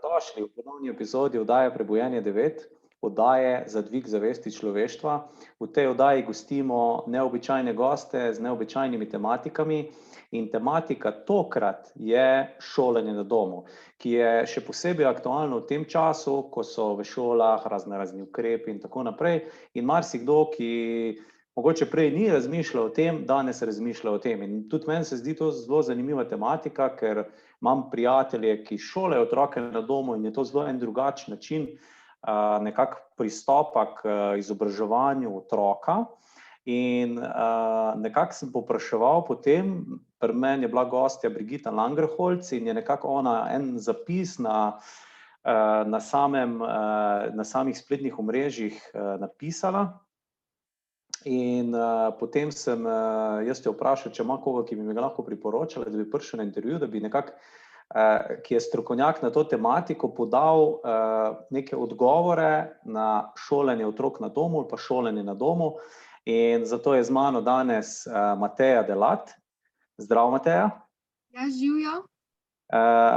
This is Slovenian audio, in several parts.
Dobrodošli v ponovni epizodi oddaje Prebujenje 9, oddaje za dvig zavesti človeštva. V tej oddaji gostimo neobičajne goste z neobičajnimi tematikami in tematika tokrat je šolanje na domu, ki je še posebej aktualno v tem času, ko so v šolah razni ukrepi in tako naprej. In marsikdo, ki mogoče prej ni razmišljal o tem, danes razmišlja o tem. In tudi meni se zdi to zelo zanimiva tematika, ker imam prijatelje, ki šolajo otroke na domu in je to zelo en drugačen način nekako pristopa k izobraževanju otroka. In nekako sem povpraševal potem, pri meni je bila gostja Brigita Langerholz in je nekako ona en zapis na samih spletnih omrežjih napisala. In potem sem jaz te vprašal, če ima koga, ki bi mi ga lahko priporočala, da bi prišel na intervju, da bi nekako, ki je strokovnjak na to tematiko, podal neke odgovore na šolanje otrok na domu ali pa šolanje na domu. In zato je z mano danes Mateja Delat. Zdrav, Mateja. Ja, živjo.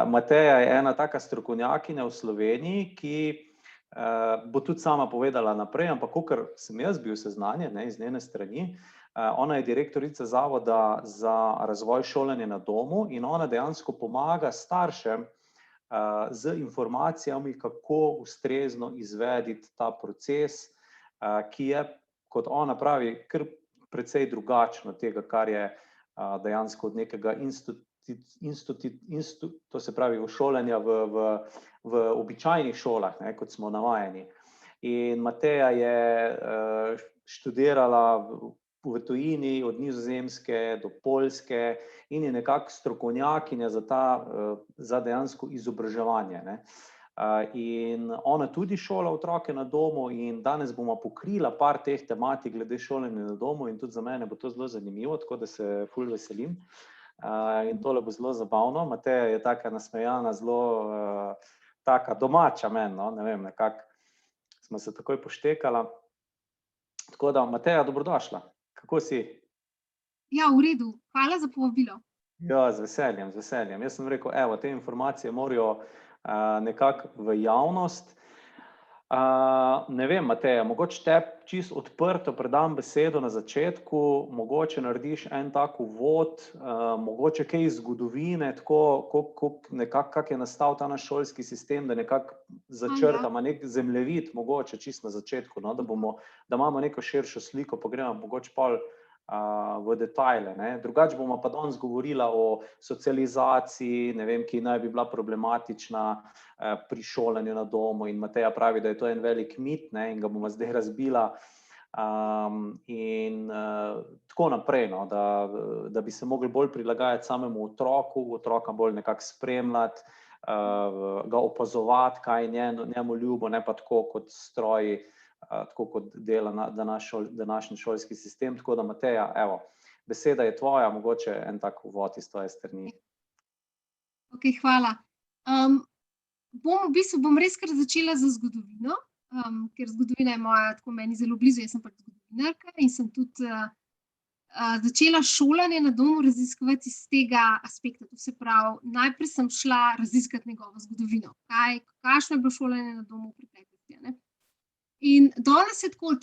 Mateja je ena taka strokovnjakinja v Sloveniji, ki bo tudi sama povedala naprej, ampak kakor sem jaz bil seznanjen iz njene strani, ona je direktorica Zavoda za razvoj šolanja na domu in ona dejansko pomaga staršem z informacijami, kako ustrezno izvediti ta proces, ki je, kot ona pravi, kar precej drugačno od tega, kar je dejansko od nekega to se pravi šolanja v običajnih šolah, kot smo navajeni. In Mateja je študirala v tujini od Nizozemske do Poljske in je nekako strokovnjakinja za dejansko izobraževanje. In ona tudi šola otroke na domu in danes bomo pokrila par teh tematik glede šolanja na domu in tudi za mene bo to zelo zanimivo, tako da se ful veselim. In tole bo zelo zabavno. Mateja je taka nasmejana, zelo taka domača meni, no, ne vem, nekako smo se takoj poštekala. Tako da, Mateja, dobrodošla. Kako si? Ja, v redu. Hvala za povabilo. Ja, z veseljem, z veseljem. Jaz sem rekel, evo, te informacije morajo nekako v javnost. Ne vem, Mateja, mogoče te čisto odprto predam besedo na začetku, mogoče narediš en tak uvod, mogoče kaj iz zgodovine, tako nekako, kak je nastal ta naš šolski sistem, da nekako začrtamo nek zemljevid, mogoče čisto na začetku, no, da imamo neko širšo sliko, pa gremo mogoče pol v detajle, ne. Drugače bomo pa danes govorila o socializaciji, ne vem, ki naj bi bila problematična pri šolanju na domu in Mateja pravi, da je to en velik mit, ne, in ga bomo zdaj razbila in tako naprej, no, da bi se mogli bolj prilagajati samemu otroka bolj nekako spremljati, ga opazovati, kaj je njemu ljubo, ne pa tako kot stroji, tako kot dela današnji šolski sistem. Tako da, Mateja, evo, beseda je tvoja, mogoče en tak uvod iz tvoje strani. Ok, hvala. Bom res kar začela z zgodovino, ker zgodovina je moja, tako meni zelo blizu, jaz sem pač zgodovinarka in sem tudi začela šolanje na domu raziskovati iz tega aspekta. To se pravi, najprej sem šla raziskati njegovo zgodovino, kakšno je bilo šolanje na domu v preteklosti, ne. In danes je tako,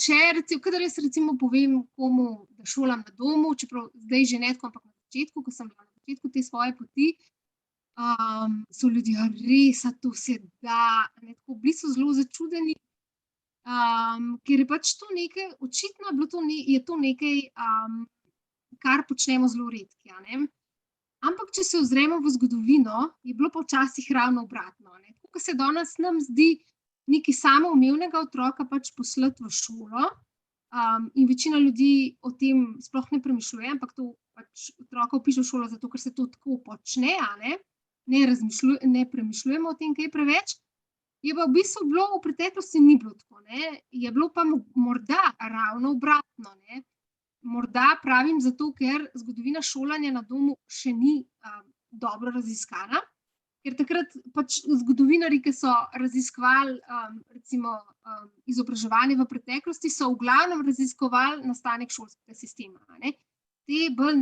kadar jaz recimo povem komu, da šolam na domu, čeprav zdaj že ne tako, ampak na začetku, ko sem bila na začetku te svoje poti, so ljudje, res, a to se da, ne, tako bili so zelo začudeni, ker je pač to nekaj, očitno je to nekaj, kar počnemo zelo redki, a ne. Ampak, če se ozremo v zgodovino, je bilo pa včasih ravno obratno, ne. Tako, ko se danes nam zdi nekaj samoumevnega otroka pač poslati v šolo, in večina ljudi o tem sploh ne premišljuje, ampak to pač otroka vpiše v šolo zato, ker se to tako počne, a ne, ne premišljujemo o tem kaj preveč, je pa v bistvu bilo v preteklosti ni bilo tako, ne, je bilo pa morda ravno obratno, ne. Morda pravim zato, ker zgodovina šolanja na domu še ni dobro raziskana, ker takrat pač zgodovinarji, ki so raziskovali recimo izobraževanje v preteklosti, so v glavnem raziskovali nastanek šolskega sistema, ne. Te bolj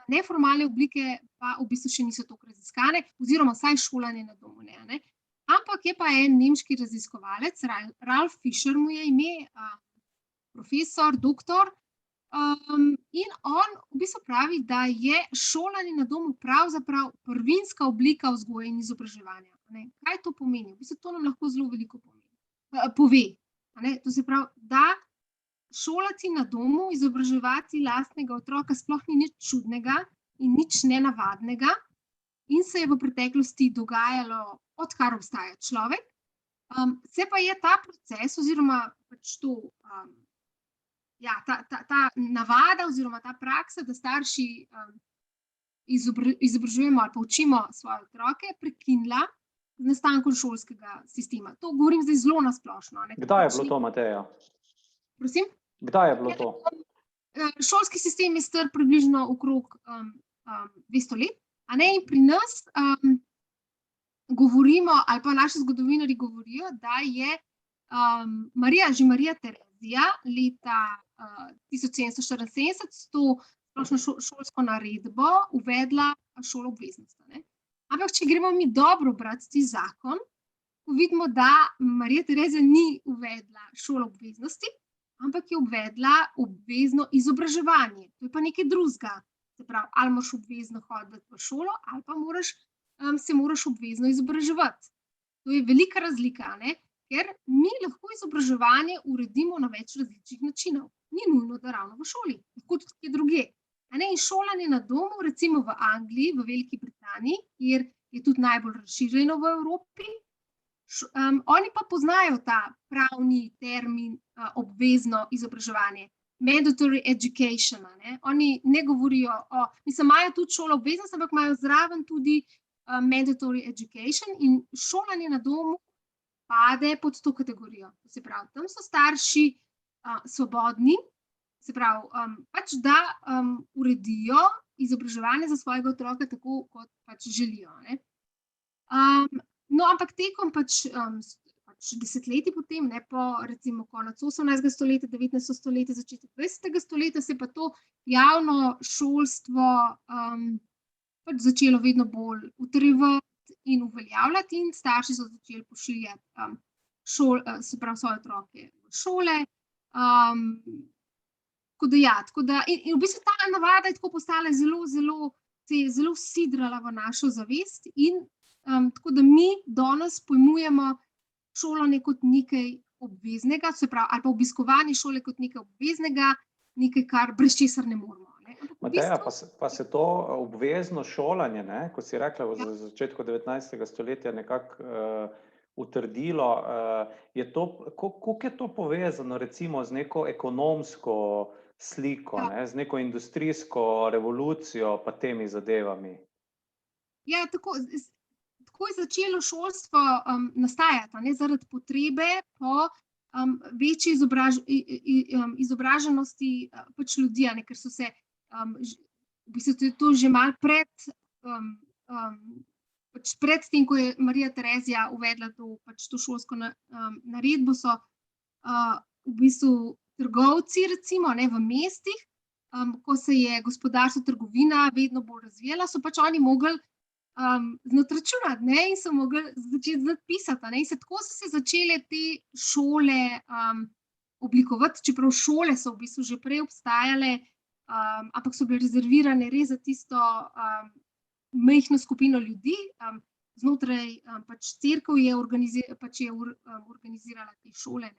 neformalne oblike pa v bistvu še niso toliko raziskane, oziroma vsaj šolanje na domu ne, a ne. Ampak je pa en nemški raziskovalec, Ralf Fischer mu je ime, profesor, doktor, in on v bistvu pravi, da je šolanje na domu pravzaprav prvinska oblika vzgoje in izobraževanja. Kaj to pomeni? V bistvu to nam lahko zelo veliko pove. To se pravi, da šolati na domu, izobraževati lastnega otroka sploh ni nič čudnega in nič nenavadnega in se je v preteklosti dogajalo, odkar obstaja človek. Se pa je ta proces oziroma pač to, ta navada oziroma ta praksa, da starši izobražujemo ali pa učimo svoje otroke, prekinila z nastankom šolskega sistema. To govorim zdaj zelo na splošno. Kdaj je bilo to, Mateja? Prosim? Kdaj je bilo to? Šolski sistem je star približno okrog 200 let, in pri nas govorimo, ali pa naši zgodovinarji govorijo, da je Marija Terezija leta 1774 s to splošno šolsko naredbo uvedla šoloobveznost. Ampak, če gremo mi dobro brati zakon, vidimo, da Marija Terezija ni uvedla šoloobveznosti, ampak je uvedla obvezno izobraževanje. To je pa nekaj drugega. Se pravi, ali moraš obvezno hoditi v šolo, ali pa se moraš obvezno izobraževati. To je velika razlika, ker mi lahko izobraževanje uredimo na več različnih načinov. Ni nujno, da ravno v šoli, lahko tudi kje drugje. In šolanje na domu, recimo v Angliji, v Veliki Britaniji, kjer je tudi najbolj razširjeno v Evropi, oni pa poznajo ta pravni termin obvezno izobraževanje. Mandatory education. Oni ne govorijo imajo tudi šolo obveznost, ampak imajo zraven tudi mandatory education in šolanje na domu pade pod to kategorijo. Se pravi, tam so starši svobodni, se pravi, pač da uredijo izobraževanje za svojega otroka tako, kot pač želijo. Ampak tekom pač desetletij potem, po recimo konec 18. stoletja, 19. stoletja, začetek 20. stoletja, se pa to javno šolstvo pač začelo vedno bolj utrjevati in uveljavljati in starši so začeli pošiljati se pravi svoje otroke v šole. In v bistvu ta navada je tako postala se je zelo vsidrala v našo zavest in tako da mi danes pojmujemo šolanje kot nekaj obveznega, se pravi, ali pa obiskovanje šole kot nekaj obveznega, nekaj, kar brez česar ne moramo. Mateja, pa se to obvezno šolanje, ko si rekla v začetku 19. stoletja nekako utrdilo, koliko je to povezano recimo z neko ekonomsko sliko, z neko industrijsko revolucijo pa temi zadevami? Ja, tako je začelo šolstvo nastajati, zaradi potrebe po večji izobraženosti pač ljudi, ker so se v bistvu to že malo pred tem, ko je Marija Terezija uvedla to šolsko naredbo, so v bistvu trgovci recimo v mestih, ko se je gospodarstvo, trgovina vedno bolj razvijala, so pač oni mogli znati računati in so mogli začeti znati pisati. In tako so se začele te šole oblikovati, čeprav šole so v bistvu že prej obstajale, ampak so bile rezervirane res za tisto majhno skupino ljudi. Znotraj pač cerkev je organizirala te šole.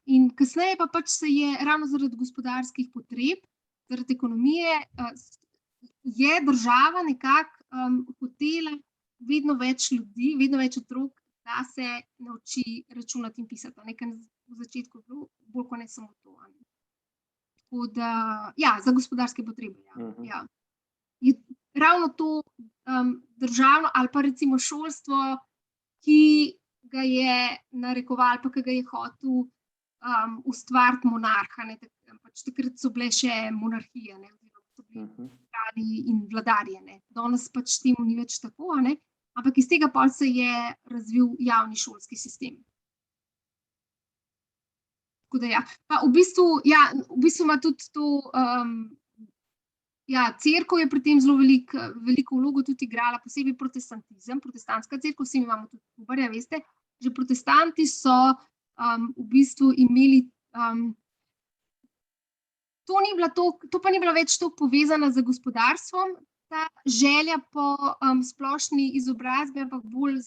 In kasneje pa pač se je ravno zaradi gospodarskih potreb, zaradi ekonomije, je država nekako hotela vedno več ljudi, vedno več otrok, da se nauči računati in pisati. Nekaj v začetku je bilo bolj kot ne samo to. Tako da, za gospodarske potrebe. Je ravno to državno ali pa recimo šolstvo, ki ga je narekoval, pa ki ga je hotel ustvariti monarha. Pač takrat so bile še monarhije, so bili kralji in vladarji. Danes pač temu ni več tako, ampak iz tega pol se je razvil javni šolski sistem. Tako da pa v bistvu ima tudi to cerkev je pri tem zelo veliko vlogo tudi igrala, posebej protestantizem, protestantska cerkev, vsi imamo tudi Huberja, veste, že protestanti so v bistvu imeli, to pa ni bila več toliko povezana z gospodarstvom, ta želja po splošni izobrazbi, ampak bolj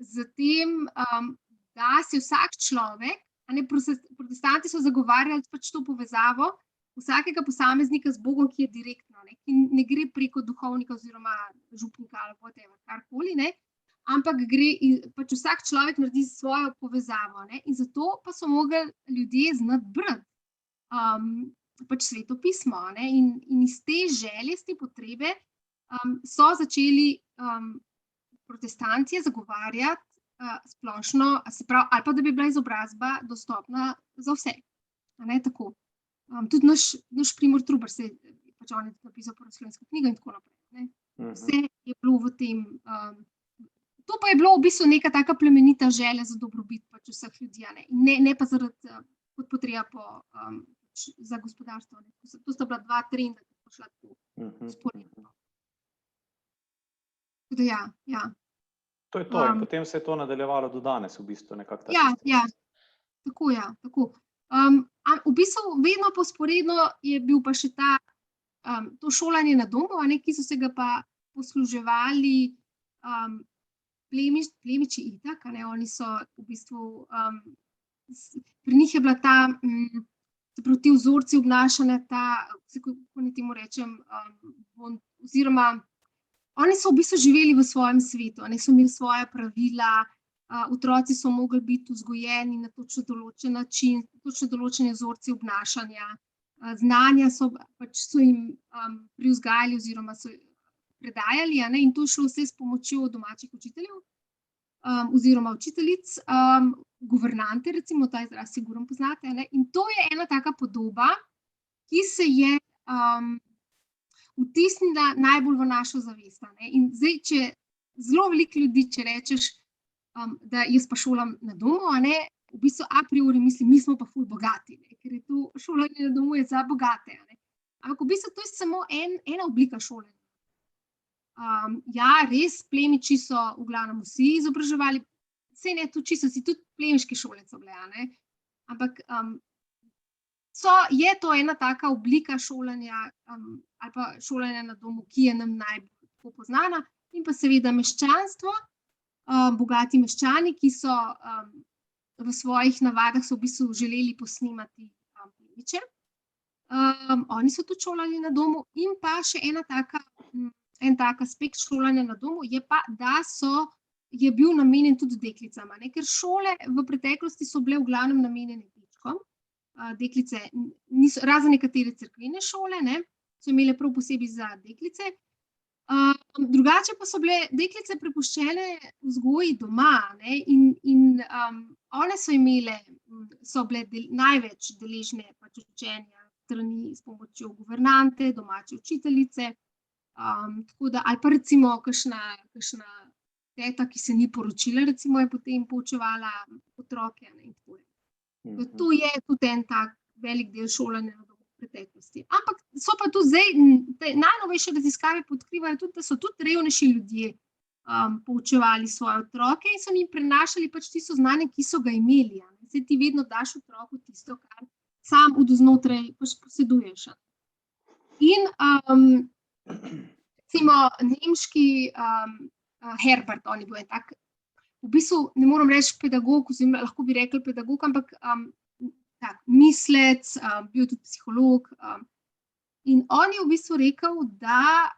z tem, da se vsak človek, protestanti so zagovarjali pač to povezavo vsakega posameznika z Bogom, ki je direktno, ki ne gre preko duhovnika oziroma župnika ali whatever, karkoli, ampak gre pač vsak človek naredi svojo povezavo, in zato pa so mogli ljudje znati brati pač Sveto pismo, in iz te želje, iz te potrebe so začeli protestanti zagovarjati splošno, se pravi, ali pa da bi bila izobrazba dostopna za vse, tako. Tudi naš Primor Trubar se pač on je napisal prvo slovensko knjigo in tako naprej. Vse je bilo v tem, to pa je bilo v bistvu neka taka plemenita želja za dobrobit pač vseh ljudi, ne pa zaradi kot potreba za gospodarstvo. To sta bila dva trenda, ki so šla tako sporedno. Tudi ja. To je to in potem se je to nadaljevalo do danes v bistvu nekako. Tako. V bistvu vedno posporedno je bil pa še to šolanje na domu, ki so se ga pa posluževali plemiči itak, oni so v bistvu, pri njih je bila ti vzorci obnašanja, kako naj temu rečem, oziroma oni so v bistvu živeli v svojem svetu, so imeli svoja pravila, otroci so mogli biti vzgojeni na točno določen način, točno določene vzorci obnašanja, znanja so jim privzgajali oziroma so predajali, in to je šlo vse s pomočjo domačih učiteljev oziroma učiteljic, guvernante, recimo, ta izraz sigurno poznate, in to je ena taka podoba, ki se je vtisnila najbolj v našo zavest. In zdaj, če zelo veliko ljudi, če rečeš, da jaz pa šolam na domu, v bistvu a priori mislim, mi smo pa ful bogati, ker je to šolanje na domu je za bogate. Ampak v bistvu to je samo ena oblika šolanja. Res, plemiči so v glavnem vsi izobraževali, saj ne, tudi čisto si, tudi plemiške šole so bile, ampak je to ena taka oblika šolanja ali pa šolanja na domu, ki je nam najbolj poznana, in pa seveda meščanstvo, bogati meščani, ki so v svojih navadah so v bistvu želeli posnemati plemiče. Oni so tudi šolali na domu in pa še en tak aspekt šolanja na domu je pa, da je bil namenjen tudi deklicam, ker šole v preteklosti so bile v glavnem namenjene dečkom. Deklice, razen nekatere cerkvene šole, so imele prav posebej za deklice. Drugače pa so bile deklice prepuščene vzgoji doma, in one so bile največ deležne pač učenja strani s pomočjo guvernante, domače učiteljice, tako da, ali pa recimo kakšna teta, ki se ni poročila, recimo je potem poučevala otroke, in tako. To je tudi en tak velik del šolanja na domu v preteklosti. Ampak so pa tudi zdaj, najnovejše raziskave odkrivajo tudi, da so tudi revnejši ljudje poučevali svoje otroke in so jim prenašali pač tisto znanje, ki so ga imeli. Saj ti vedno daš otroku tisto, kar sam od znotraj pač poseduješ. In recimo nemški Herbert, on je bil en tak, v bistvu ne moram reči pedagog, oziroma lahko bi rekli pedagog, ampak tak mislec, bil tudi psiholog. In on je v bistvu rekel, da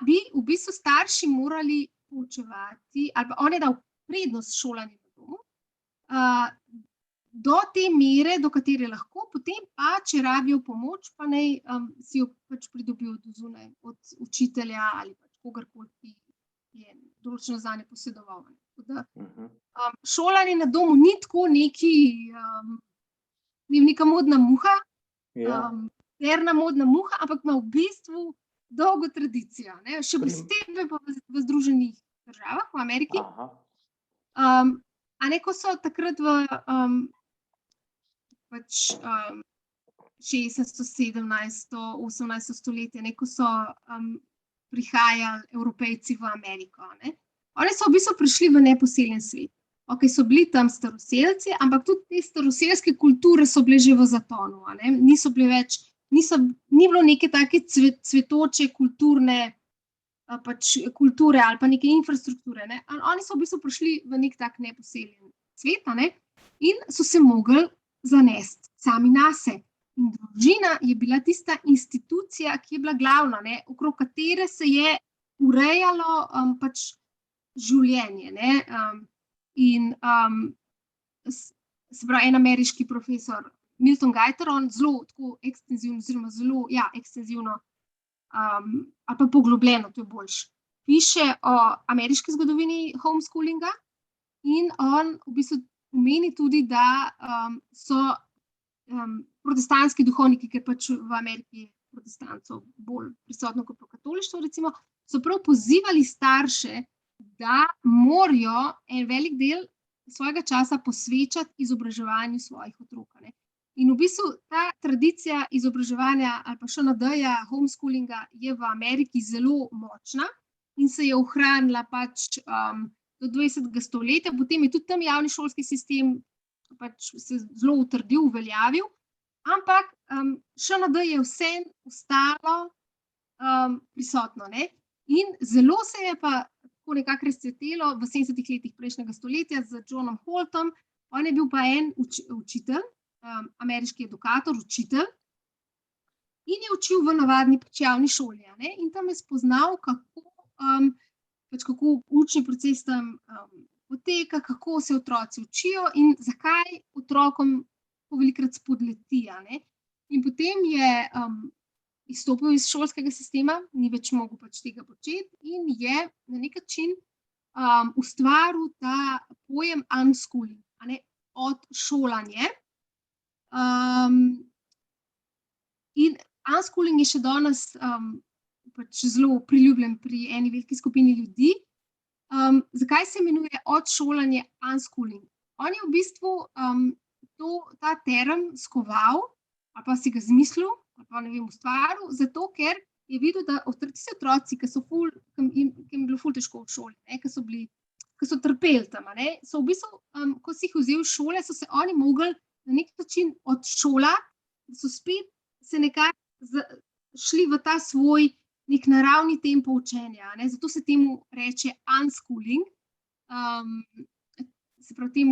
bi v bistvu starši morali poučevati, ali pa on je dal prednost šolanju na domu, do te mere, do katere lahko, potem pa, če rabijo pomoč, pa naj si jo pač pridobijo od zunaj, od učitelja ali pač kogarkoli, ki je določeno znanje posedoval. Šolanje na domu ni tako neka modna muha, moderna modna muha, ampak ima v bistvu dolgo tradicijo, še posebej pa v Združenih državah, v Ameriki. Ko so takrat 16., 17., 18. stoletje, ne, ko so prihajali Evropejci v Ameriko. Ne. Oni so v bistvu prišli v neposeljen svet. Ok, so bili tam staroselci, ampak tudi te staroselske kulture so bile že v zatonu. Ne. Niso bile več, ni bilo neke take cvetoče kulturne kulture ali pa neke infrastrukture. Ne. Oni so v bistvu prišli v nek tak neposeljen svet, ne, in so se mogli zanesti sami nase. In družina je bila tista institucija, ki je bila glavna, ne, okrog katere se je urejalo življenje. Ne. Se pravi, en ameriški profesor, Milton Geiter, on zelo tako ekstenzivno, oziroma zelo, ekstenzivno ali pa poglobljeno, to je boljše, piše o ameriški zgodovini homeschoolinga in on v bistvu pomeni tudi, da so protestantski duhovniki, ker pač v Ameriki protestantov bolj prisotno kot pa katolištvo, recimo, so prav pozivali starše, da morajo en velik del svojega časa posvečati izobraževanju svojih otrok. Ne. In v bistvu ta tradicija izobraževanja ali pa ŠND-ja, homeschoolinga je v Ameriki zelo močna in se je ohranila pač do 20. stoletja, potem je tudi tam javni šolski sistem pač se zelo utrdil, uveljavil, ampak ŠND je vseeno ostalo prisotno. Ne? In zelo se je pa tako nekako razcvetelo v 70. letih prejšnjega stoletja z Johnom Holtom. On je bil pa en učitelj, ameriški edukator, učitelj, in je učil v navadni pač javni šoli. Ne? In tam je spoznal, kako učni proces tam poteka, kako se otroci učijo in zakaj otrokom velikokrat spodleti. Ne? In potem je izstopil iz šolskega sistema, ni več mogel pač tega početi in je na nek način ustvaril ta pojem unschooling, odšolanje. In unschooling je še danes pač zelo priljubljen pri eni veliki skupini ljudi. Zakaj se imenuje odšolanje unschooling? On je v bistvu ta term skoval, ali pa si ga zmislil, ali pa ustvaril, zato ker je videl, da tisti otroci, ki jim je bilo ful težko v šoli, ki so trpeli tam, so v bistvu, ko si jih vzel v šole, so se oni mogli na nek način odšolati, da so spet se nekako šli v ta svoj nek naravni tempo učenja. Zato se temu reče unschooling. Se pravi,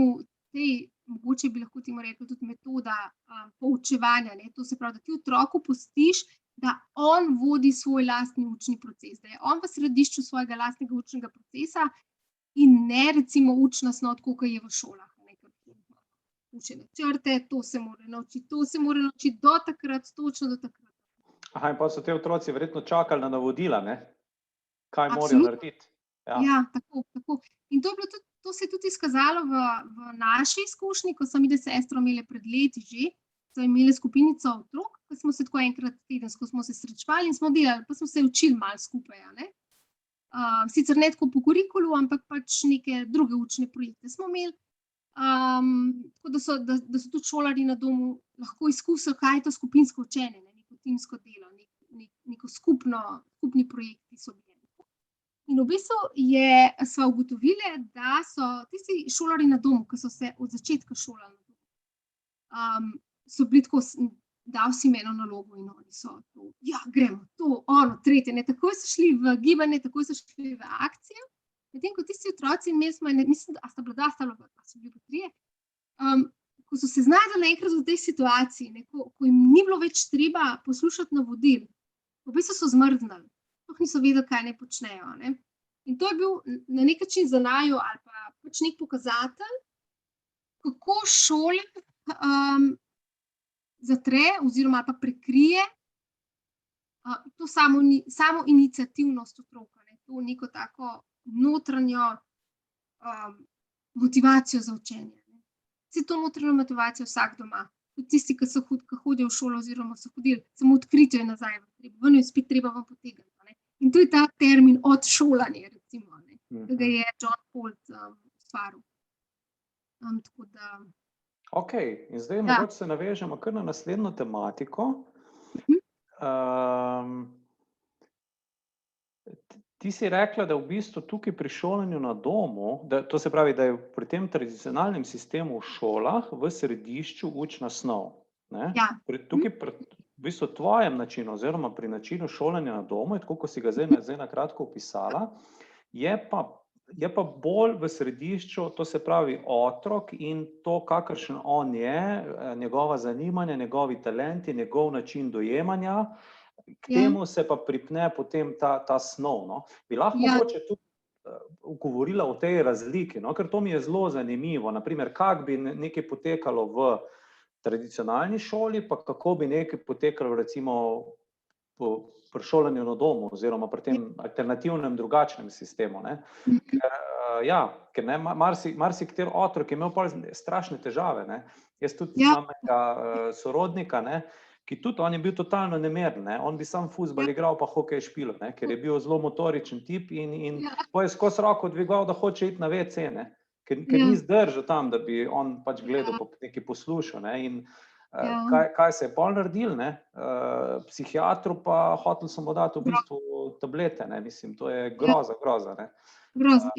mogoče bi lahko temu rekli tudi metoda poučevanja. To se pravi, da ti otroku pustiš, da on vodi svoj lastni učni proces, da je on v središču svojega lastnega učnega procesa in ne recimo učna snov, kot je v šolah. Učene črte, to se mora naučiti do takrat, točno do takrat. Aha, in pa so te otroci verjetno čakali na navodila, ne? Kaj morajo narediti. Ja, tako. In to se je tudi izkazalo v naši izkušnji, ko so mi sestro imeli pred leti že, so imeli skupinico otrok, ko smo se tako enkrat tedensko smo se srečevali in smo delali, pa smo se učili malo skupaj. Sicer ne tako po kurikulu, ampak pač neke druge učne projekte smo imeli. Tako da so tudi šolarji na domu lahko izkusili, kaj je to skupinsko učenje, neko timsko delo, neko skupni projekti so bili. In v bistvu sva ugotovili, da so tisti šolarji na domu, ki so se od začetka šolali na domu, so bili tako, dal si eno nalogo in oni so to, gremo, to, ono, tretje, takoj so šli v gibanje, takoj so šli v akcijo. Medtem ko tisti otroci, mislim, da sta bila so bili trije, ko so se znašli naenkrat v tej situaciji, ko jim ni bilo več treba poslušati navodil, v bistvu so zmrznili, sploh niso vedeli, kaj naj počnejo. In to je bil na nek način za naju ali pa pač nek pokazatelj, kako šole zatre oziroma pa prekrije to samo iniciativnost otroka, to neko tako notranjo motivacijo za učenje. Vse to notranjo motivacijo vsak doma, tudi tisti, ki hodijo v šolo oziroma so hodili, samo odkritje je nazaj, ven je spet treba vam potegniti. In to je ta termin odšolanje, recimo, ki ga je John Holt ustvaril. Okej, in zdaj Ja. mogoče se navežemo kar na naslednjo tematiko. Ti si rekla, da v bistvu tukaj pri šolanju na domu, to se pravi, da je pri tem tradicionalnem sistemu v šolah v središču učna snov. Ne? Ja. Tukaj v bistvu tvojem načinu oziroma pri načinu šolanja na domu, tako kot si ga zdaj na kratko opisala, je pa bolj v središču, to se pravi otrok in to, kakršen on je, njegova zanimanja, njegovi talenti, njegov način dojemanja, k temu se pa pripne potem ta snov. No? Bi lahko mogoče tudi govorila o tej razliki, no? Ker to mi je zelo zanimivo. Naprimer, kako bi nekaj potekalo v tradicionalni šoli, pa kako bi nekaj potekalo recimo pri šolanju na domu oziroma pri tem alternativnem drugačnem sistemu. Ne? Ker marsikateri otrok je imel strašne težave. Ne? Jaz tudi imam enega sorodnika, ne? Ki tudi, on je bil totalno nemeren, ne? On bi sam fuzbal igral pa hokej špilo, ne? Ker je bil zelo motoričen tip in je skozi roko dvigal, da hoče iti na WC, ne? Ker ni zdržal tam, da bi on pač gledal, nekaj poslušal. Ne? In kaj se je pol naredil, ne? Psihiatru pa hotel sem mu dati v bistvu tablete, ne? Mislim, to je groza, ne? Groza.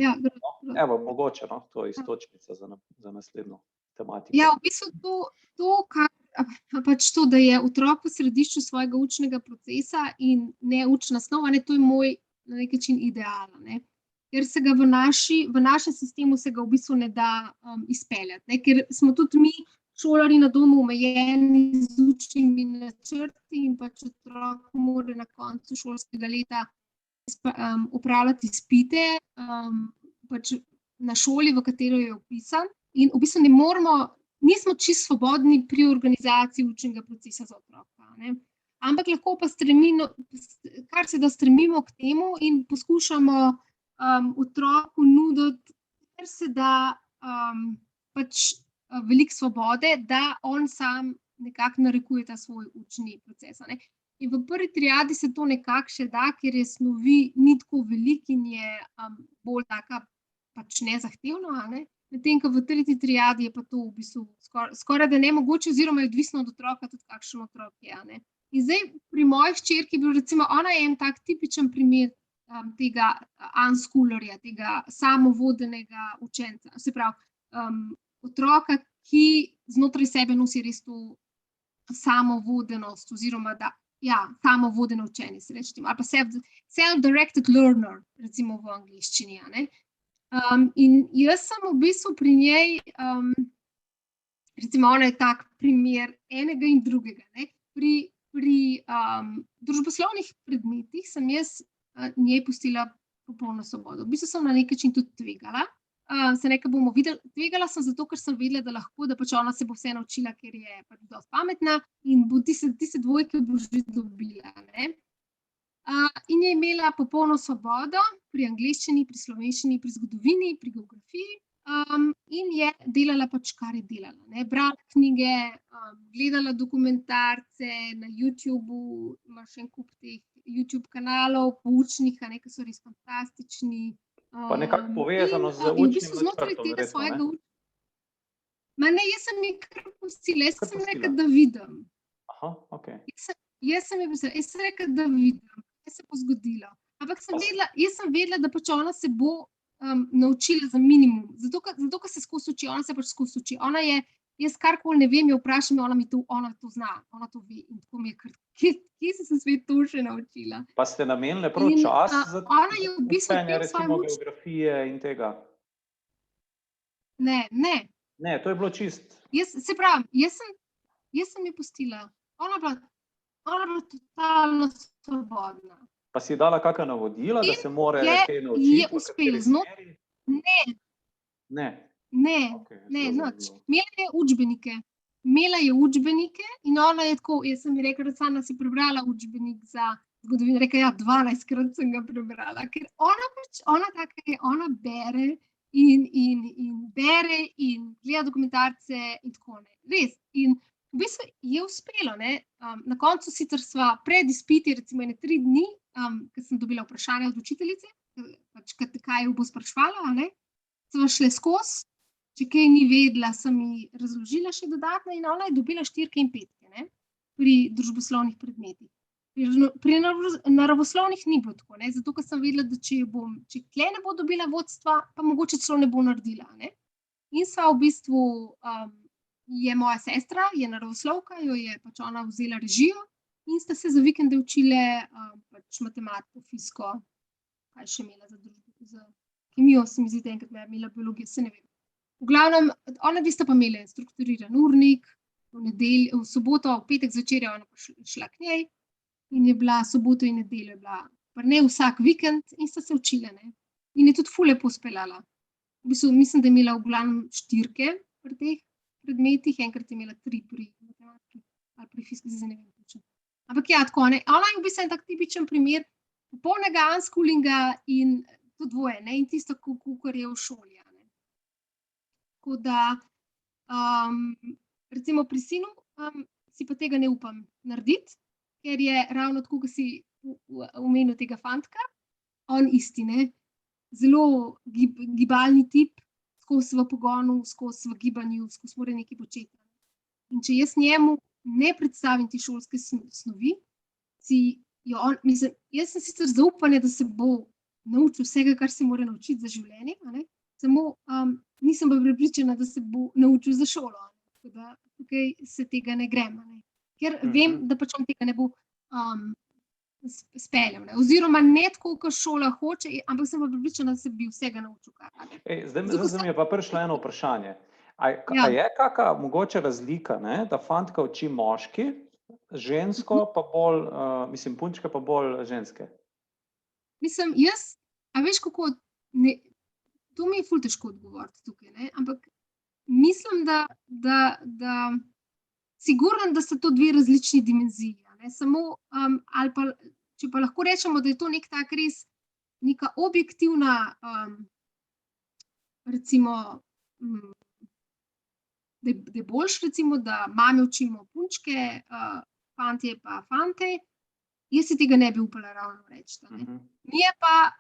Evo, mogoče, no, to je istočnica za naslednjo tematiko. Ja, v bistvu pač to, da je otrok v središču svojega učnega procesa in ne učna snov, to je moj na nek način ideal, ne? Ker se ga v našem sistemu se ga v bistvu ne da izpeljati, ne? Ker smo tudi mi šolarji na domu omejeni z učnimi načrti in pač otrok mora na koncu šolskega leta opravljati izpite pač na šoli, v katero je vpisan, in v bistvu nismo čisto svobodni pri organizaciji učnega procesa za otroka, ne? Ampak lahko pa kar se da stremimo k temu in poskušamo otroku nuditi, kar se da pač veliko svobode, da on sam nekako narekuje ta svoj učni proces, ne? In v prvi triadi se to nekako še da, ker je snovi ni tako veliko in je bolj taka pač nezahtevno, ne? Medtem ko v tretji triadi je pa to v bistvu skoraj da nemogoče oziroma je odvisno od otroka, tudi kakšen otrok je, ne? In zdaj pri moji hčerki je bil recimo, ona je en tak tipičen primer tega unschoolerja, tega samovodenega učenca, se pravi otroka, ki znotraj sebe nosi res to samovodenost oziroma samovodeno učenje, se reče temu, ali pa self-directed learner, recimo v angleščini, ne? In jaz sem v bistvu pri njej, recimo ona je tak primer enega in drugega, ne? Pri družboslovnih predmetih sem jaz njej pustila popolno svobodo. V bistvu sem na nek način tudi tvegala. Se nekaj bomo videli. Tvegala sem zato, ker sem vedela, da lahko, da pač ona se bo vse naučila, ker je pač dosti pametna in bo tiste dvojke bo že dobila, ne? In je imela popolno svobodo pri angleščini, pri slovenščini, pri zgodovini, pri geografiji in je delala pač, kar je delala, ne? Brala knjige, gledala dokumentarce na YouTubeu, imaš en kup teh YouTube kanalov, poučnih, ki so res fantastični. Pa nekako povezano z učnim načrtom, ne, jaz sem jih kar pustila, jaz sem rekla, da vidim. Aha, okej. Jaz sem rekla, da vidim, kaj se bo zgodilo. Ampak jaz sem vedela, da pač ona se bo naučila za minimum, zato ker se skozi uči, ona se pač skozi uči. Ona je, jaz karkoli ne vem, jo vprašam, ona to zna, ona to ve in tako mi je kar, kje si se svet to še naučila. Pa ste namenili prav čas za učenje, recimo geografije in tega? Ne. Ne, to je bilo čist. Se pravi, jaz sem jo pustila. Ona je bila totalno svobodna. Pa si dala kakšna navodila, da se mora nekaj naučiti? Je uspelo. Ne. Nič. Imela je učbenike in ona je tako, jaz sem ji rekla, Roxana, si prebrala učbenik za zgodovino, rekla, 12-krat sem ga prebrala, ker ona taka je, ona bere in bere in gleda dokumentarce in tako ne. Res. In v bistvu je uspelo, ne. Na koncu sicer sva pred izpiti, recimo 3 dni, ker sem dobila vprašanje od učiteljice, pač kaj jo bo spraševala, ne. Sva šle skozi če kaj ni vedela, sem ji razložila še dodatno in ona je dobila 4 in 5, ne, pri družboslovnih predmetih. Pri naravoslovnih ni bilo tako, ne, zato ker sem vedela, da če tle ne bo dobila vodstva, pa mogoče celo ne bo naredila, ne. In sva v bistvu, je moja sestra, je naravoslovka, jo je pač ona vzela režijo in sta se za vikende učile pač matematiko, fiziko, kaj še imela za družbo, za kemijo, se mi zdi, da enkrat imela biologijo, se ne vem. V glavnem, ona dve sta pa imeli strukturiran urnik, v soboto, v petek zvečer je ona šla k njej in je bila soboto in nedeljo je bila pri njej vsak vikend in sta se učile, ne. In je tudi ful lepo speljala. V bistvu mislim, da je imela v glavnem 4 pri teh predmetih, enkrat je imela 3 pri matematiki ali pri fiziki, zdaj ne vem točno. Ampak ja, tako, ne. Ona je v bistvu en tak tipičen primer popolnega unschoolinga in to dvoje, ne, in tisto, kakor je v šoli, ne. Tako da, recimo pri sinu si pa tega ne upam narediti, ker je ravno tako, ko si omenil tega fantka, on isti, ne, zelo gibalni tip, skozi v pogonu, skozi v gibanju, skozi mora nekaj početi. In če jaz njemu ne predstavim te šolske snovi, jaz sem sicer zaupanja, da se bo naučil vsega, kar se mora naučiti za življenje, a ne, samo nisem pa prepričana, da se bo naučil za šolo, tako da tukaj se tega ne grem, ne. Ker vem, da pač on tega ne bo speljal, ne. Oziroma ne tako, kot šola hoče, ampak sem pa prepričana, da se bi vsega naučil. Zdaj mi je pa prišlo eno vprašanje. A je kaka mogoče razlika, ne, da fantka uči moški, žensko pa bolj, punčke pa bolj ženske? Mislim, a veš kako, to mi je ful težko odgovoriti tukaj, ne, ampak mislim, da sigurno, da sta to 2 različni dimenziji, ne, samo, ali pa, če pa lahko rečemo, da je to nek tak res, neka objektivna, recimo, da je boljše, recimo, da mame učimo punčke, fantje pa fante, jaz si tega ne bi upala ravno reči, ne. Mi je pa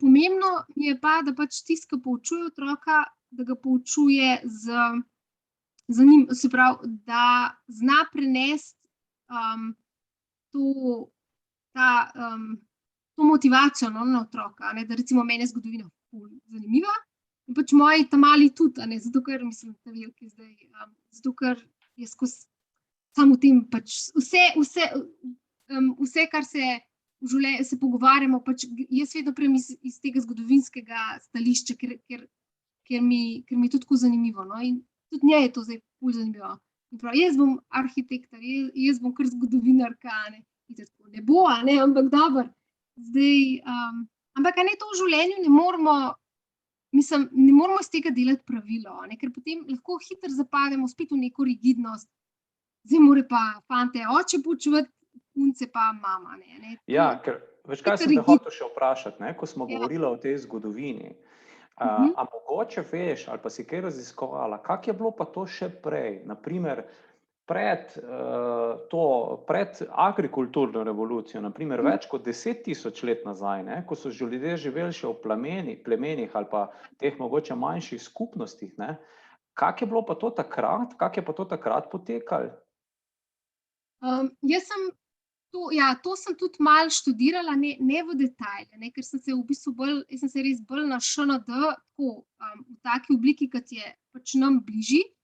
pomembno, da pač tisti, ki poučuje otroka, da ga poučuje z njim, se pravi, da zna prenesti to motivacijo, no, na otroka, ne, da recimo meni je zgodovina ful zanimiva in pač moji ta mali tudi, a ne, zato ker mislim, ta veliki zdaj, zato ker je skozi samo v tem pač vse, kar se v življenju se pogovarjamo, pač jaz vedno prijem iz tega zgodovinskega stališča, ker mi je to tako zanimivo, no, in tudi njej je to zdaj ful zanimivo. In pravi, jaz bom arhitektka, jaz bom kar zgodovinarka, a ne, in tako ne bo, a ne, ampak dobro. Zdaj, ampak a ne, to v življenju ne moramo iz tega delati pravilo, a ne, ker potem lahko hitro zapademo spet v neko rigidnost. Zdaj mora pa fante oče poučevati, punce pa mama, ne. Ja, ker veš, kaj sem te hotel še vprašati, ne, ko smo govorili o tej zgodovini. A mogoče veš, ali pa si kaj raziskovala, kako je bilo pa to še prej, na primer pred agrikulturno revolucijo, na primer več kot 10.000 let nazaj, ne, ko so ljudje živeli še v plemenih ali pa teh mogoče manjših skupnostih, ne, kako je bilo pa to takrat, kako je pa to takrat potekalo? Jaz sem to sem tudi malo študirala, ne v detajle, ne, ker sem se v bistvu jaz sem se res bolj na ŠND, tako, v taki obliki, kot je pač nam bližji,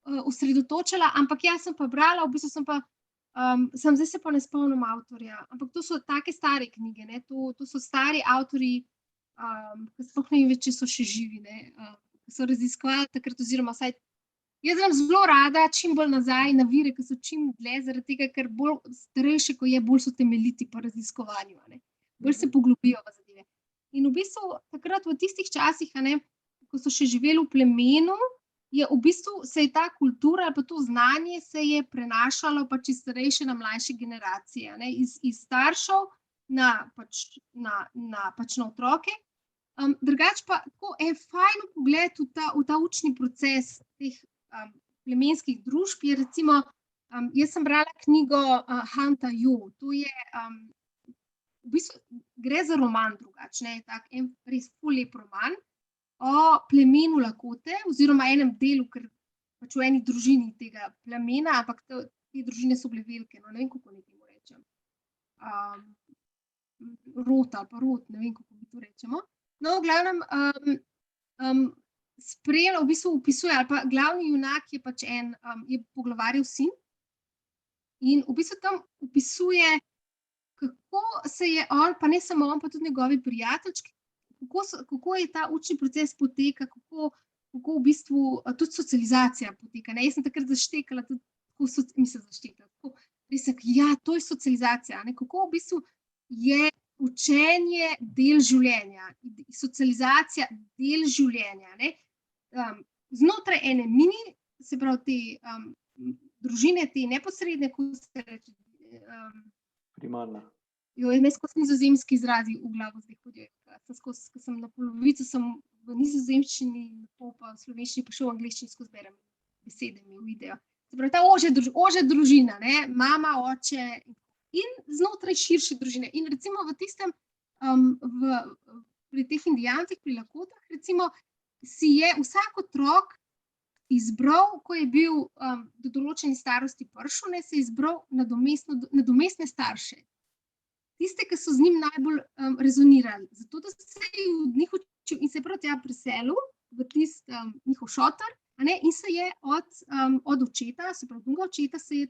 osredotočala, ampak jaz sem pa brala, v bistvu sem pa, zdaj se pa ne spomnim avtorja, ampak to so take stare knjige, ne, to so stari avtorji, ki sploh ne vem več, če so še živi, ne, ki so raziskovali takrat oziroma vsaj. Jaz grem zelo rada čim bolj nazaj na vire, ki so čim dlje, zaradi tega, ker bolj starejše, ko je, bolj so temeljiti po raziskovanju, a ne. Bolj se poglobijo v zadeve. In v bistvu takrat v tistih časih, a ne, ko so še živeli v plemenu, je v bistvu se je ta kultura ali pa to znanje se je prenašalo pač iz starejše na mlajše generacije, a ne, iz staršev na otroke. Drugače pa tako fajn vpogled v ta učni proces teh plemenskih družb je recimo, jaz sem brala knjigo Hanta Jo, to je, v bistvu gre za roman drugače, ne, tak en res ful lep roman, o plemenu Lakote, oziroma enem delu, ker pač v eni družini tega plemena, ampak te družine so bile velike, no, ne vem, kako nekaj rečem. Rod ali pa rod, ne vem, kako mi to rečemo. No, v glavnem, v bistvu opisuje, ali pa glavni junak je pač je poglavarjev sin in v bistvu tam opisuje, kako se je on, pa ne samo on, pa tudi njegovi prijateljčki, kako je ta učni proces poteka, kako v bistvu tudi socializacija poteka. Ne? Jaz sem takrat zaštekala, tudi ja, to je socializacija, ne? Kako v bistvu je učenje del življenja, socializacija del življenja. Ne? Znotraj ene mini, se pravi te družine, te neposredne, ko se reče, primarna. Jaz skozi nizozemski izrazi v glavo zdaj hodijo. Ko sem na polovico, sem v nizozemščini, pa v slovenščini, pa še v angleščini skozi berem besede, mi uidejo. Se pravi, ta ožja družina, ne? Mama, oče in znotraj širše družine. In recimo v tistem, pri teh indijancih, pri Lakotah, recimo, si je vsak otrok izbral, ko je bil do določene starosti prišel, ne, se je izbral nadomestne starše. Tiste, ki so z njim najbolj rezonirali. Zato, da se je od njih učil in se je prav tja preselil v tist njihov šotor, ne, in se je od očeta, se pravi, drugega očeta se je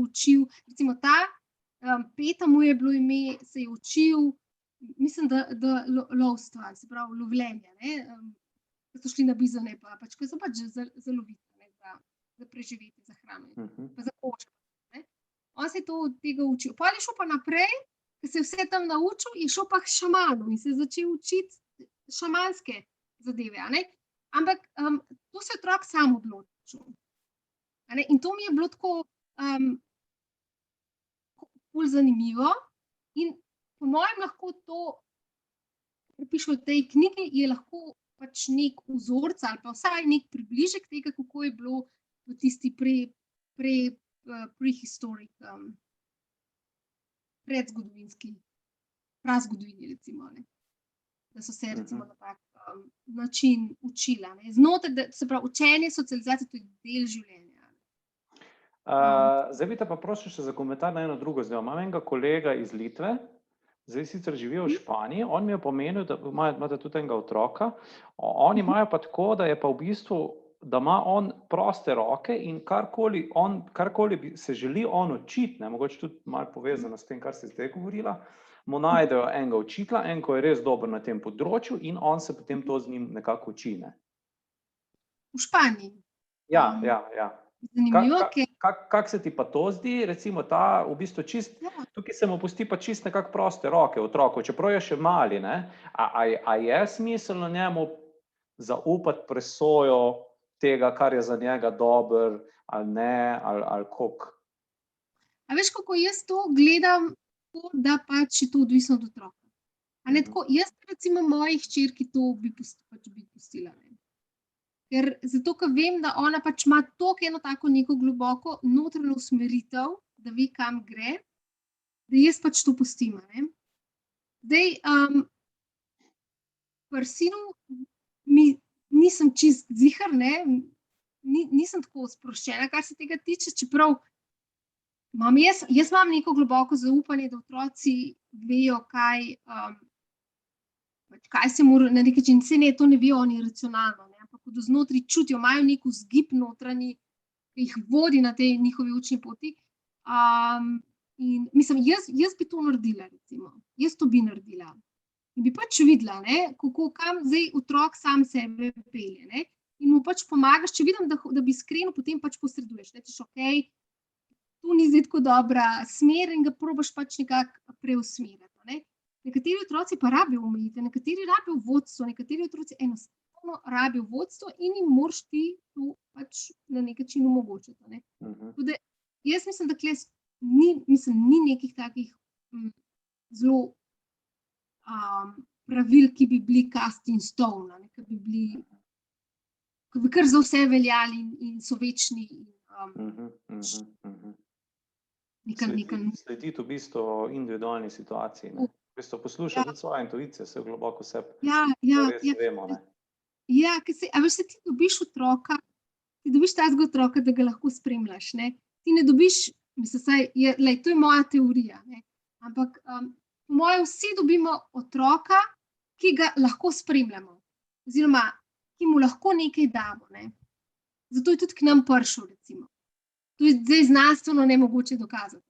učil, recimo ta, Peta mu je bilo ime, se je učil, mislim, da lovstva, se pravi, lovljenja, ne, ko so šli na bizone, pa pač, ko so pač za loviti, ne, za preživeti, za hrano, pa za kožo. On se je to od tega učil. Pa je šel pa naprej, ko se je vse tam naučil, je šel pa k šamanu in se je začel učiti šamanske zadeve, a ne. Ampak to se je otrok sam odločil. A ne? In to mi je bilo tako bolj zanimivo in po mojem lahko to, kar piše v tej knjigi, je lahko pač nek vzorc ali pa vsaj nek približek tega, kako je bilo v tisti prehistorik, predzgodovinski, prazgodovini, recimo, ne. Da so se recimo na tak način učila. Ne. Znotraj, se pravi, učenje, socializacija, to je del življenja. Zdaj bi te pa prosil še za komentar na eno drugo. Zdaj imam enega kolega iz Litve, zdaj sicer živijo v Španiji, on mi je pomenil, da imate tudi enega otroka, oni imajo pa tako, da je pa v bistvu, da ima on proste roke in karkoli se želi on učiti, ne, mogoče tudi malo povezano s tem, kar si zdaj govorila, mu najdejo enega učitelja, ko je res dober na tem področju in on se potem to z njim nekako uči, ne. V Španiji. Ja. Zanimivo, Kako se ti pa to zdi, recimo ta v bistvu tukaj se mu pusti pa čist nekako proste roke otroku, čeprav je še mali, ne? A je smiselno njemu zaupati presojo tega, kar je za njega dober, ali ne, ali koliko? A veš, kako jaz to gledam, da pač je to odvisno od otroka. A ne tako, jaz recimo moji hčerki to bi pustila, ne. Ker zato, ker vem, da ona pač ima toliko eno tako neko globoko notranjo usmeritev, da ve, kam gre, da jaz pač to pustim, ne. Zdaj, pri sinu nisem čist ziher, ne, nisem tako sproščena, kar se tega tiče, čeprav jaz imam neko globoko zaupanje, da otroci vejo, kaj se mora na neki način, saj ne, to ne vejo oni racionalno, ne, ampak do znotraj čutijo, imajo nek vzgib notranji, ki jih vodi na tej njihovi učni poti. In mislim, jaz bi to naredila, recimo. Jaz to bi naredila. In bi pač videla, ne, kam zdaj otrok sam sebe pelje, ne. In mu pač pomagaš, če vidim, da bi iskreno potem pač posreduješ. Rečeš, okej, to ni zdaj tako dobra smer in ga probaš pač nekako preusmeriti, ne. Nekateri otroci pa rabijo omejitve, nekateri rabijo vodstvo, nekateri otroci enostavno rabijo vodstvo in jim moraš ti to pač na nek način omogočiti, ne. Tudi jaz mislim, da ni nekih takih zelo pravil, ki bi bili cast in stone, ne, ki bi kar za vse veljali in so večni. Slediti v bistvu individualni situaciji, ne. V bistvu poslušati tudi svoje intuicije, se globoko vse res vemo, ne. Ja, a veš, ti dobiš otroka, ti dobiš takega otroka, da ga lahko spremljaš, ne. Ti ne dobiš, mislim, to je moja teorija, ne, ampak po moje vsi dobimo otroka, ki ga lahko spremljamo, oziroma ki mu lahko nekaj damo, ne. Zato je tudi k nam prišel, recimo. To je zdaj znanstveno nemogoče dokazati.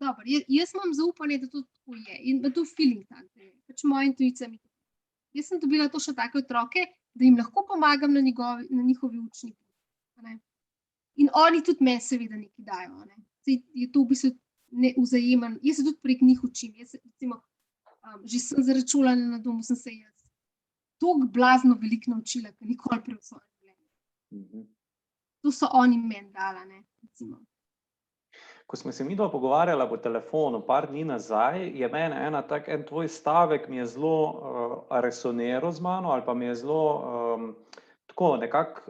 Dobro, jaz imam zaupanje, da to tako je in da to feeling tak, da je. Pač moja intuicija mi. Jaz sem dobila točno take otroke, da jim lahko pomagam na njihovi učni poti, ne. In oni tudi meni seveda nekaj dajo, ne. Saj je to v bistvu vzajemen, jaz se tudi prek njih učim. Jaz recimo, že sem zaradi šolanja na domu, sem se jaz toliko blazno veliko naučila, kot nikoli prej v svojem življenju. To so oni meni dala, ne, recimo. Ko smo se midva pogovarjala po telefonu par dni nazaj, je mene en tvoj stavek mi je zelo resoniral z mano ali pa mi je zelo tako nekako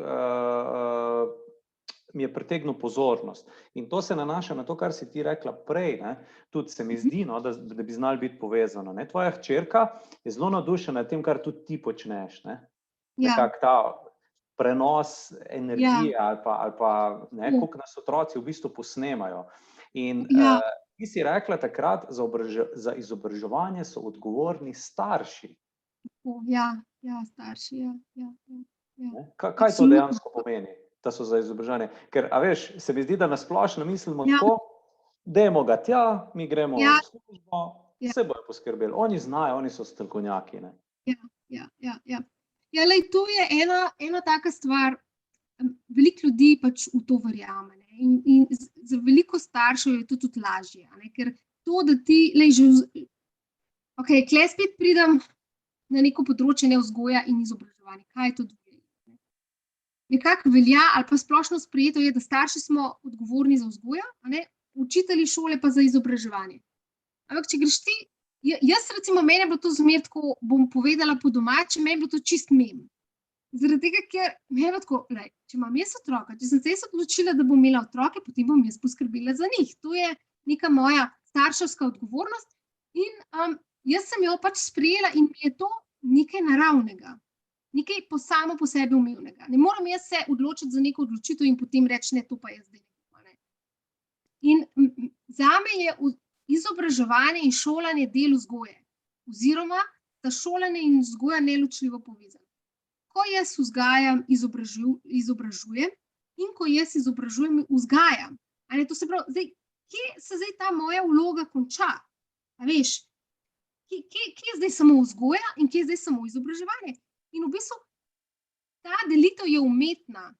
mi je pritegnil pozornost. In to se nanaša na to, kar si ti rekla prej, ne? Tudi se mi zdi, no, da bi znali biti povezano. Ne? Tvoja hčerka je zelo navdušena tem, kar tudi ti počneš. Ne? Nekako ta prenos energije ali pa ne, koliko nas otroci v bistvu posnemajo. In ti si rekla takrat, za izobraževanje so odgovorni starši. Ja, starši, ja. Kaj to dejansko pomeni, da so za izobraževanje? Ker, a veš, se mi zdi, da na splošno mislimo tako, dajmo ga tja, mi gremo v službo, se bojo poskrbeli. Oni znajo, oni so strokovnjaki. Ne? Ja. Ja, lej, to je ena taka stvar, veliko ljudi pač v to verjame, ne? In za veliko staršev je to tudi lažje, ne? Ker to, da ti, lej, tule spet pridem na neko področje vzgoja in izobraževanje. Kaj je to dvoje? Nekako velja, ali pa splošno sprejeto je, da starši smo odgovorni za vzgojo, učitelji šole pa za izobraževanje. Ampak, če greš ti, jaz recimo, meni je bilo to zmer tako, bom povedala po domače, meni je bilo to čist mem. Zaradi tega, ker meni je bilo tako, če imam jaz otroka, če sem se jaz odločila, da bom imela otroke, potem bom jaz poskrbela za njih. To je neka moja starševska odgovornost in jaz sem jo pač sprejela in mi je to nekaj naravnega, nekaj samo po sebi umevnega. Ne moram jaz se odločiti za neko odločitev in potem reči, ne, to pa jaz zdaj ne. In zame je izobraževanje in šolanje del vzgoje, oziroma da šolanje in vzgoja neločljivo povezana. Ko jaz vzgajam, izobražujem in ko jaz izobražujem, vzgajam. To se pravi, zdaj, kje se zdaj ta moja vloga konča? A veš, kje je zdaj samo vzgoja in kje je zdaj samo izobraževanje? In v bistvu ta delitev je umetna,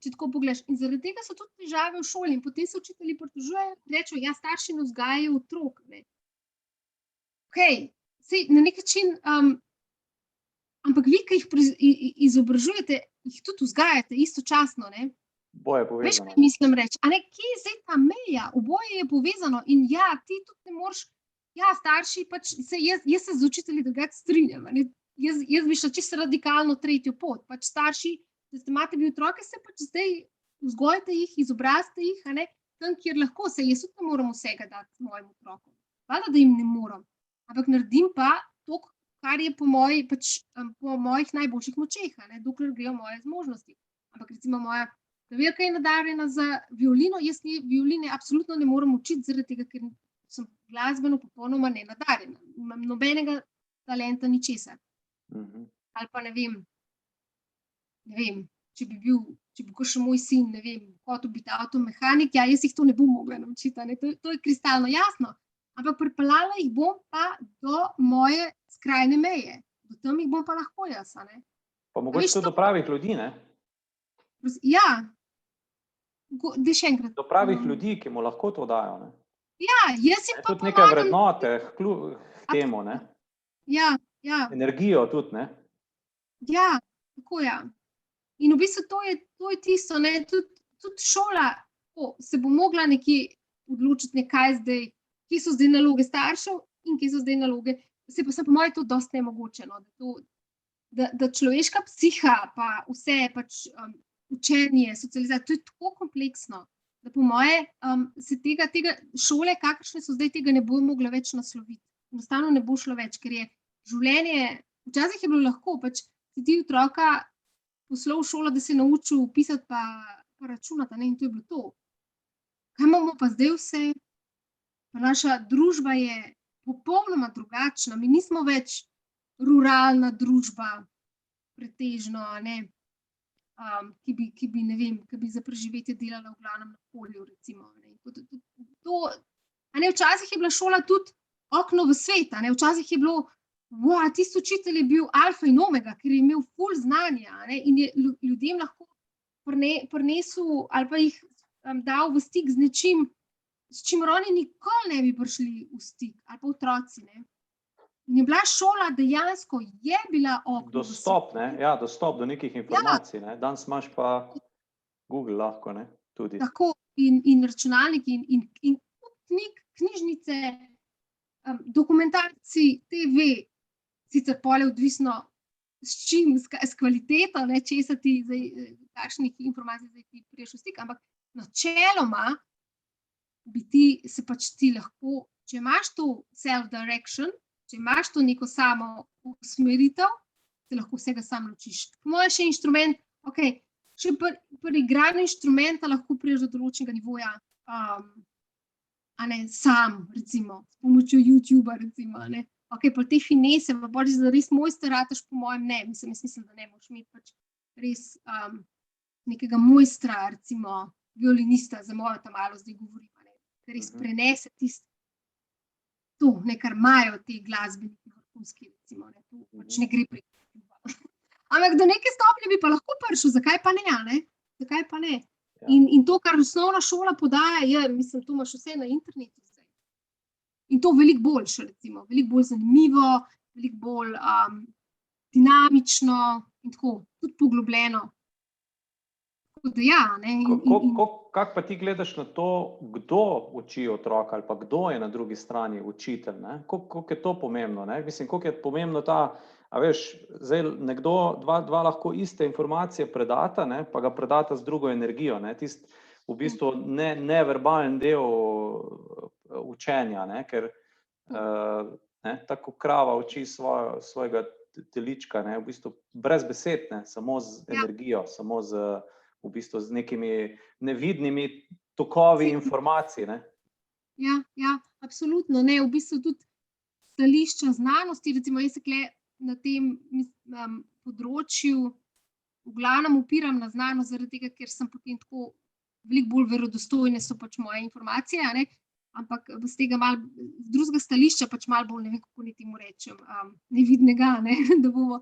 če tako pogledaš. In zaradi tega so tudi težave v šoli in potem se učitelji pritožujejo, rečejo, ja, starši ne vzgajajo otrok. Saj na nek način, ampak vi, ki jih izobražujete, jih tudi vzgajate istočasno, ne? Oboje je povezano. Veš, kaj mislim reči? Kje je zdaj ta meja? Oboje je povezano in ja, ti tudi ne moreš, ja, starši pač, jaz se z učitelji drugače strinjam, jaz bi šla čisto radikalno tretjo pot, pač starši, da ste imate vi otroke, se pač zdaj vzgojite jih, izobrazite jih, tam, kjer lahko, se jaz tudi ne moram vsega dati mojim otrokom. Vlada, da jim ne moram, ampak naredim pa to, kar je po mojih najboljših močeh, dokler grejo moje zmožnosti. Ampak recimo moja klavirka je nadarjena za violino, jaz violine absolutno ne morem učiti, zaradi tega, ker sem glasbeno popolnoma nenadarjena. Imam nobenega talenta ničesar. Ali pa ne vem, če bi bil še moj sin, ne vem, hotel biti avtomehanik, ja, jaz jih to ne bom mogla naučiti, to je kristalno jasno. Ampak pripeljala jih bom pa do moje skrajne meje. Do tam jih bom pa lahko jaz, Pa mogoče tudi do pravih ljudi, ne? Ja. Daj še enkrat. Do pravih ljudi, ki mu lahko to dajo, ne? Ja, jaz jim pa tudi neke vrednote k temu, ne? Ja. Energijo tudi, ne? Ja, tako ja. In v bistvu to je tisto, ne, tudi šola se bo mogla nekje odločiti, kaj zdaj, kje so zdaj naloge staršev in kje so zdaj naloge, se po moje to dosti nemogoče, no, da človeška psiha pa vse pač učenje, socializacija, to je tako kompleksno, da po moje se tega šole, kakršne so zdaj, tega ne bo mogla več nasloviti. Enostavno ne bo šlo več, ker je življenje, včasih je bilo lahko, pač si ti otroka poslal v šolo, da se je naučil pisati pa računati, ne, in to je bilo to. Kaj imamo pa zdaj vse? Pa naša družba je popolnoma drugačna. Mi nismo več ruralna družba, pretežno, ne, ki bi, ne vem, ki bi za preživetje delala v glavnem na polju, recimo. Ne. Včasih je bila šola tudi okno v svet, včasih je bilo, tisti učitelj je bil alfa in omega, ker je imel ful znanja, in je ljudem lahko prinesel ali pa jih dal v stik z nečim, s čimer oni nikoli ne bi prišli v stik, ali pa otroci, ne. In je bila šola dejansko, je bila okno v Dostop, svet. ne? Ja, dostop do nekih informacij, ne? Danes imaš pa Google lahko, ne? Tudi. Tako, in računalnik, in knjig, knjižnice, dokumentarci, TV, sicer pol je odvisno s čim, s kvaliteto, ne, česa ti zdaj, kakšnih informacij zdaj ti priješ v stik, ampak načeloma bi se ti lahko, če imaš to self-direction, če imaš to neko samo usmeritev, se lahko vsega sam naučiš. Moj še inštrument, še pri igranju inštrumenta lahko priješ do določenega nivoja, sam, recimo, s pomočjo YouTubea, recimo, ne. Pa te finese, pa boš za res mojster rataš, po mojem ne, mislim, da ne moš imeti pač res nekega mojstra, recimo, violinista, za mojo tam malo zdaj govorim, ne, ker res prenese tisto, to, ne, kar imajo te glasbeniki vrhunski, recimo, ne, to pač ne gre prek YouTubea. Ampak do neke stopnje bi pa lahko prišel, zakaj pa ne, zakaj pa ne? Ja. In to, kar osnovna šola podaja, mislim, to imaš vse na internetu zdaj. In to veliko boljše, recimo, veliko bolj zanimivo, veliko bolj dinamično in tako, tudi poglobljeno. Tako da ja, ne. Kako pa ti gledaš na to, kdo uči otroka ali pa kdo je na drugi strani učitelj, ne? Koliko je to pomembno, ne? Mislim, koliko je pomembno ta, a veš, zdaj nekdo, dva lahko iste informacije predata, ne, pa ga predata z drugo energijo, ne, tisti v bistvu neverbalen del učenja, ne, ker tako krava uči svojega telička, ne, v bistvu brez besed, ne, samo z energijo, samo v bistvu z nekimi nevidnimi tokovi informacij, ne. Ja, absolutno, ne, v bistvu tudi stališča znanosti, recimo jaz se na tem področju v glavnem opiram na znanost, zaradi tega, ker sem potem tako veliko bolj verodostojne so pač moje informacije, ne, ampak z tega z drugega stališča pač malo bolj, ne vem, kako naj temu rečem, nevidnega, ne, da bomo,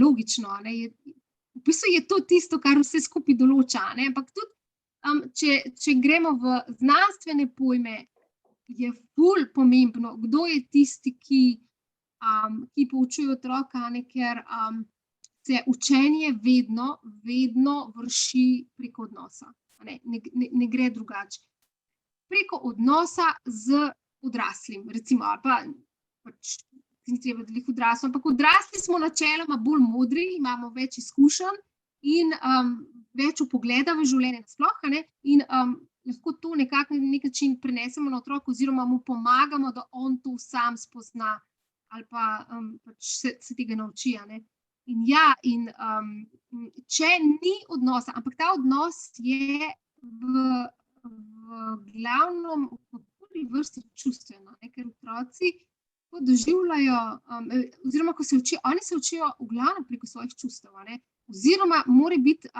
logično, ne, v bistvu je to tisto, kar vse skupaj določa, ne, ampak tudi, če gremo v znanstvene pojme, je ful pomembno, kdo je tisti, ki poučuje otroka, ne, ker se učenje vedno vrši preko odnosa, ne gre drugače. Preko odnosa z odraslim, recimo, ali pa pač ni treba, da jih odraslim, ampak odrasli smo načeloma bolj modri, imamo več izkušenj in več vpogleda v življenje nasploh, ne, in lahko to nekako na nek način prenesemo na otroka oziroma mu pomagamo, da on to sam spozna ali pa pač se tega nauči, ne. In če ni odnosa, ampak ta odnos je v glavnem v prvi vrsti čustveno, ne, ker otroci ko doživljajo, oziroma ko se učijo, oni se učijo v glavnem preko svojih čustev, ne, oziroma mora biti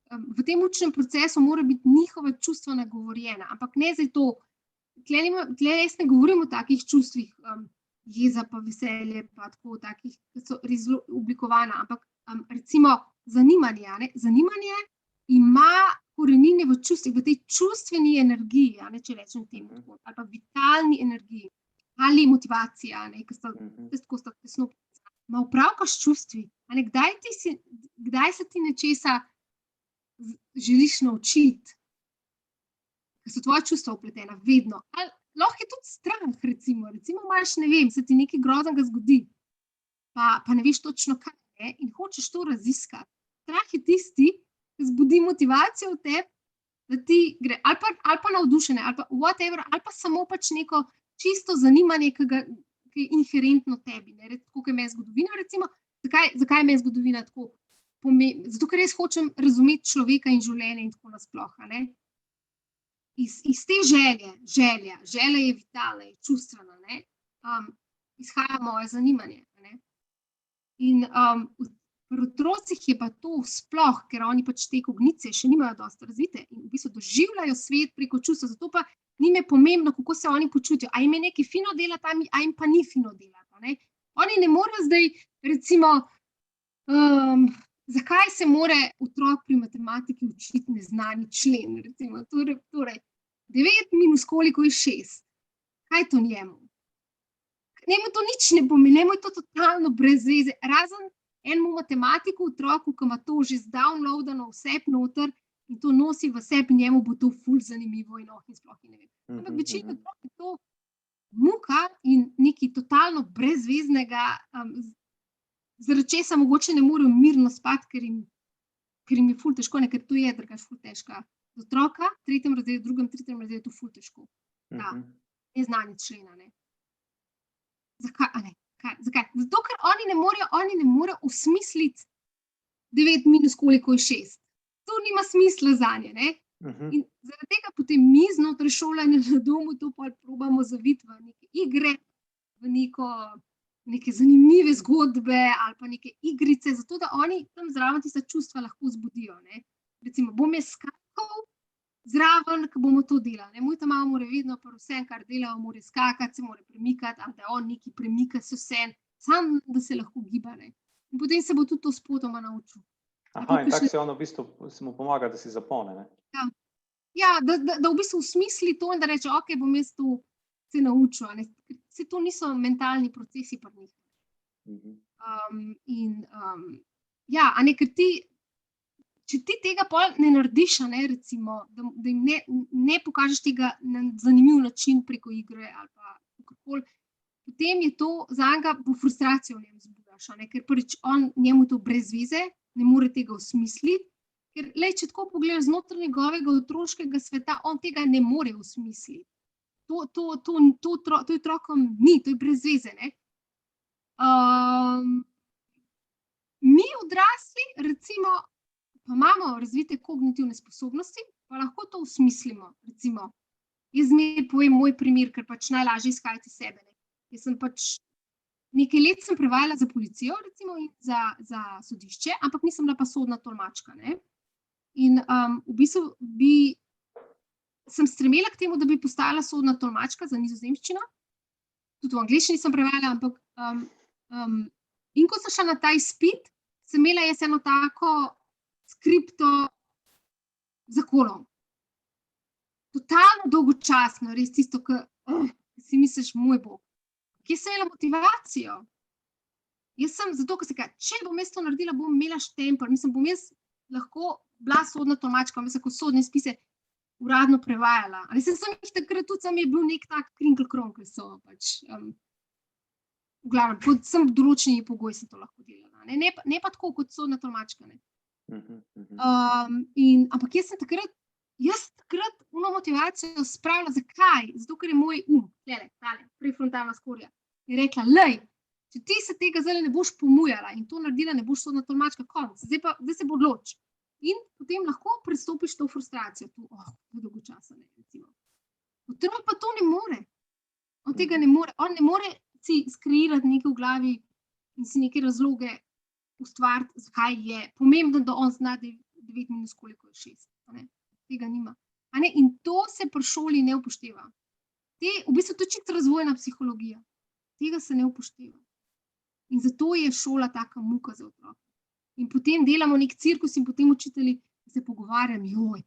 v tem učnem procesu mora biti njihova čustva nagovorjena, ampak ne zdaj to, tle jaz ne govorim o takih čustvih, jeza pa veselje pa tako, takih, ki so res zelo oblikovana, ampak recimo zanimanje, ne, zanimanje ima korenine v čustvih, v tej čustveni energiji, ne, če rečem temu tako, ali pa vitalni energiji, ali motivacija, ne, ki sta tesno, ima opravka s čustvi, ne, kdaj se ti nečesa želiš naučiti, ker so tvoja čustva vpletena, vedno, ali lahko je tudi strah, recimo imaš, ne vem, se ti nekaj groznega zgodi, pa ne veš točno kaj, ne, in hočeš to raziskati. Strah je tisti, ki zbudi motivacijo v tebi, da ti gre, ali pa navdušenje, ali pa whatever, ali pa samo pač neko čisto zanimanje, ki je inherentno tebi, ne, tako kot je meni zgodovina, recimo, zakaj je meni zgodovina tako zato ker res hočem razumeti človeka in življenje in tako nasploh, a ne. Iz te želja je vitalna, je čustvena, ne, izhaja moje zanimanje, a ne. In pri otrocih je pa to sploh, ker oni pač te kognicije še nimajo dosti razvite in v bistvu doživljajo svet preko čustva, zato pa njim je pomembno, kako se oni počutijo, a jim je nekaj fino delati, a jim pa ni fino delati, a ne. Oni ne morejo zdaj, recimo, zakaj se more otrok pri matematiki učiti neznani člen, recimo, torej, 9 minus koliko je 6? Kaj je to njemu? Njemu to nič ne pomeni, njemu je to totalno brez veze, razen enemu matematiku otroku, ki ima to že zdownloadano vse noter in to nosi v sebi, njemu bo to ful zanimivo in sploh ne vem. Ampak večina otrok je to muka in nekaj totalno brezveznega, zaradi česa mogoče ne morejo mirno spati, ker jim je ful težko, ker to je drugače ful težka. Z otroka, 3. razredu, 2., 3. razredu je to ful težko. Ja, neznanje člena, ne. Zakaj? Zato, ker oni ne morejo osmisliti 9 minus koliko je 6. To nima smisla zanje, ne. In zaradi tega potem mi znotraj šolanja na domu to pol probamo zaviti v neke igre, v neke zanimive zgodbe ali pa neke igrice, zato da oni tam zraven tista čustva lahko vzbudijo, ne. Recimo, bom jaz skakal zraven, ko bomo to delali. Moj ta mama mora vedno pri vsem, kar dela, mora skakati, se mora premikati, ali da on nekaj premika, se vsem, samo da se lahko giba, ne. In potem se bo tudi to spotoma naučil. Aha, in tako se on v bistvu se mu pomaga, da si zapomni, ne? Ja, da v bistvu usmisli to in da reče, ok, bom jaz to se naučil, ne. Saj to niso mentalni procesi pri njih. Ja, a ne, ker če ti tega pol ne narediš, a ne, recimo, da jim ne pokažeš tega na zanimiv način preko igre ali pa kakorkoli, potem je to zanjega, bo frustracijo v njem zbudaš, a ne, ker prvič njemu to brez veze, ne more tega osmisliti, ker če tako pogledaš znotraj njegovega otroškega sveta, on tega ne more osmisliti. To otrokom ni, to je brez veze, ne. Mi odrasli, recimo, pa imamo razvite kognitivne sposobnosti, pa lahko to osmislimo, recimo. Jaz zmeraj povem moj primer, ker pač najlažje izhajati sebe, ne. Jaz sem pač nekaj let sem prevajala za policijo, recimo, in za sodišče, ampak nisem bila pa sodna tolmačka, ne. In v bistvu sem stremela k temu, da bi postala sodna tolmačka za nizozemščino, tudi v angleščini sem prevajala, ampak in ko sem šla na ta izpit, sem imela jaz eno tako skripto zakonov. Totalno dolgočasno, res tisto, ki si misliš, moj bog. Kje sem imela motivacijo? Jaz sem zato, ker če bom jaz to naredila, bom imela štempelj, bom jaz lahko bila sodna tolmačka, ko sodne spise uradno prevajala. Ali sem jih takrat tudi, sam je bil nek tak krinkelkron, ker so pač, v glavnem, pod sem določenimi pogoji sem to lahko delala, ne pa tako kot sodna tolmačka, ne. Ampak jaz takrat ono motivacijo spravila, zakaj? Zato, ker je moj tale, prefrontalna skorja, je rekla, če ti se tega zdaj ne boš pomujala in to naredila, ne boš sodna tolmačka, konec, zdaj se bo odloči. In potem lahko prestopiš to frustracijo, dolgočasno, recimo. Otrok pa to ne more. On tega ne more, on ne more si skreirati nekaj v glavi in si neke razloge ustvariti, zakaj je pomembno, da on zna 9 minus koliko je 6. Tega nima. In to se pri šoli ne upošteva. V bistvu to je čisto razvojna psihologija. Tega se ne upošteva. In zato je šola taka muka za otroke. In potem delamo nek cirkus in potem učitelji se pogovarjamo,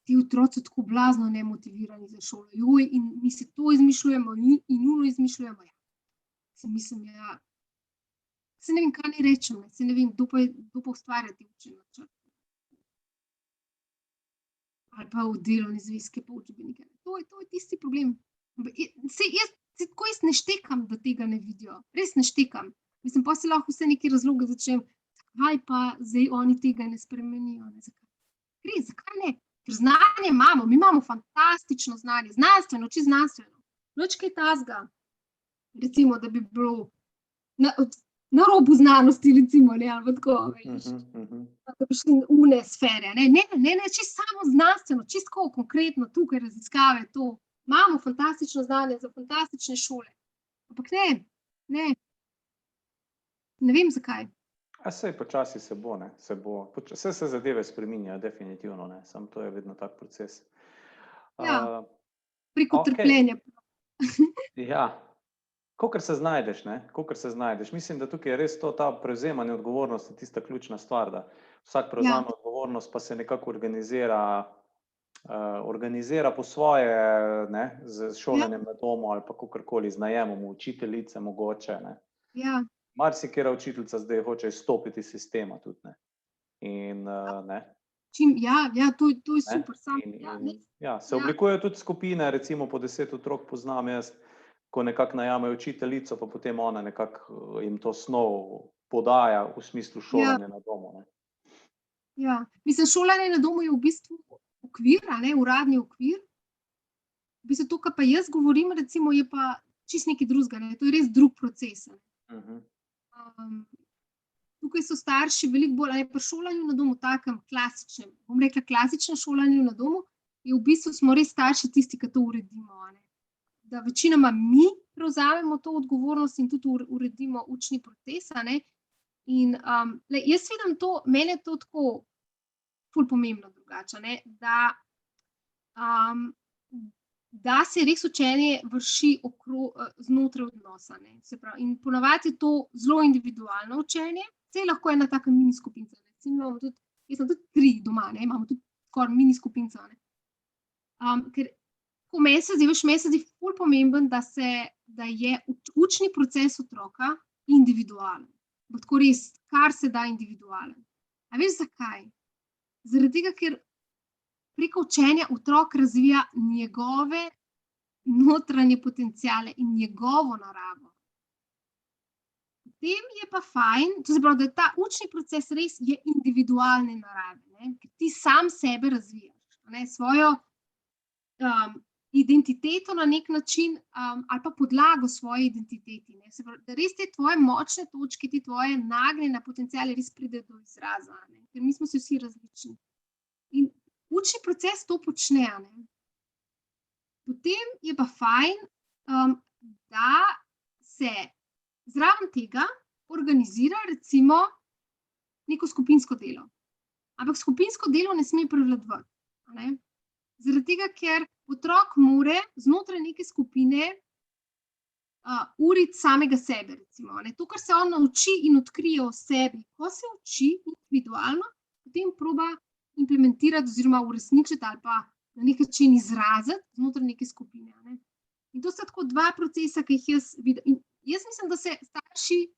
ti otroci so tako blazno nemotivirani za šolo, in mi se to izmišljujemo in uno izmišljujemo. Se mislim, se ne vem, kaj ne rečem, se ne vem, kdo pa ustvarja te učne načrte. Ali pa v delovne zvezke, pa učbenike. To je tisti problem. Jaz ne štekam, da tega ne vidijo. Res ne štekam. Mislim, pa se lahko vse neke razloge začnem, zakaj pa zdaj oni tega ne spremenijo. Zakaj ne? Ker znanje imamo, mi imamo fantastično znanje, znanstveno, znanstveno. Nič kaj tazga. Recimo, da bi bilo na robu znanosti, recimo, ne, ali pa tako, veš. Da bi šli v une sfere. Ne, čisto samo znanstveno, čisto konkretno tukaj raziskave to. Imamo fantastično znanje za fantastične šole. Ampak ne vem zakaj. Sej počasi se bo, ne, vse se zadeve spreminjajo, definitivno, ne, samo to je vedno tak proces. Ja, preko okej. trpljenja. Ja, kakor se znajdeš, ne, kakor se znajdeš. Mislim, da tukaj je res to, ta prevzemanje odgovornosti, tista ključna stvar, da vsak prevzame odgovornost, pa se nekako organizira po svoje, ne, z šolanjem na domu ali pa kakorkoli, z najemom učiteljice mogoče, ne. Ja, Marsikera učiteljica zdaj hoče izstopiti iz sistema tudi, ne. In, ne. to je super. Se oblikujejo tudi skupine, recimo po 10 otrok poznam jaz, ko nekako najamejo učiteljico, pa potem ona nekako jim to snov podaja v smislu šolanja na domu, ne. Ja, mislim, šolanje na domu je v bistvu okvir, a ne, uradni okvir. V bistvu to, kar pa jaz govorim, recimo, je pa čisto nekaj drugega, ne, to je res drug proces, ne. Tukaj so starši veliko bolj, ali pri šolanju na domu, takem klasičnem, bom rekla klasičnem šolanju na domu, je v bistvu smo res starši tisti, ki to uredimo, ne. Da večinoma mi prevzamemo to odgovornost in tudi uredimo učni proces, a ne. In jaz vidim to, mene je to tako ful pomembno drugače, ne, da se res učenje vrši znotraj odnosa, ne. Se pravi, in ponavadi je to zelo individualno učenje, saj lahko ena taka mini skupinca, recimo jaz sem tudi 3 doma, ne, imamo tudi skoraj mini skupinco, ne. Ker ko meni se zdi ful pomemben, da je učni proces otroka individualen. Tako res, kar se da individualen. A veš zakaj? Zaradi tega, ker preko učenja otrok razvija njegove notranje potenciale in njegovo naravo. Potem je pa fajn, to se pravi, da ta učni proces res je individualne narave, ne, ker ti sam sebe razvijaš, ne, svojo identiteto na nek način, ali pa podlago svoje identiteti, ne. Se pravi, da res te tvoje močne točke, te tvoje nagnjene potenciale res pride do izraza, ne, ker mi smo si vsi različni. In učni proces to počne, ne. Potem je pa fajn, da se zraven tega organizira recimo neko skupinsko delo. Ampak skupinsko delo ne sme prevladovati, a ne. Zaradi tega, ker otrok mora znotraj neke skupine uriti samega sebe, recimo, ne. To, kar se on nauči in odkrije o sebi, ko se uči individualno, potem proba implementirati oziroma uresničiti ali pa na nek način izraziti znotraj neke skupine, ne. In to sta tako 2 procesa, ki jih jaz vidim. In jaz mislim, da se starši,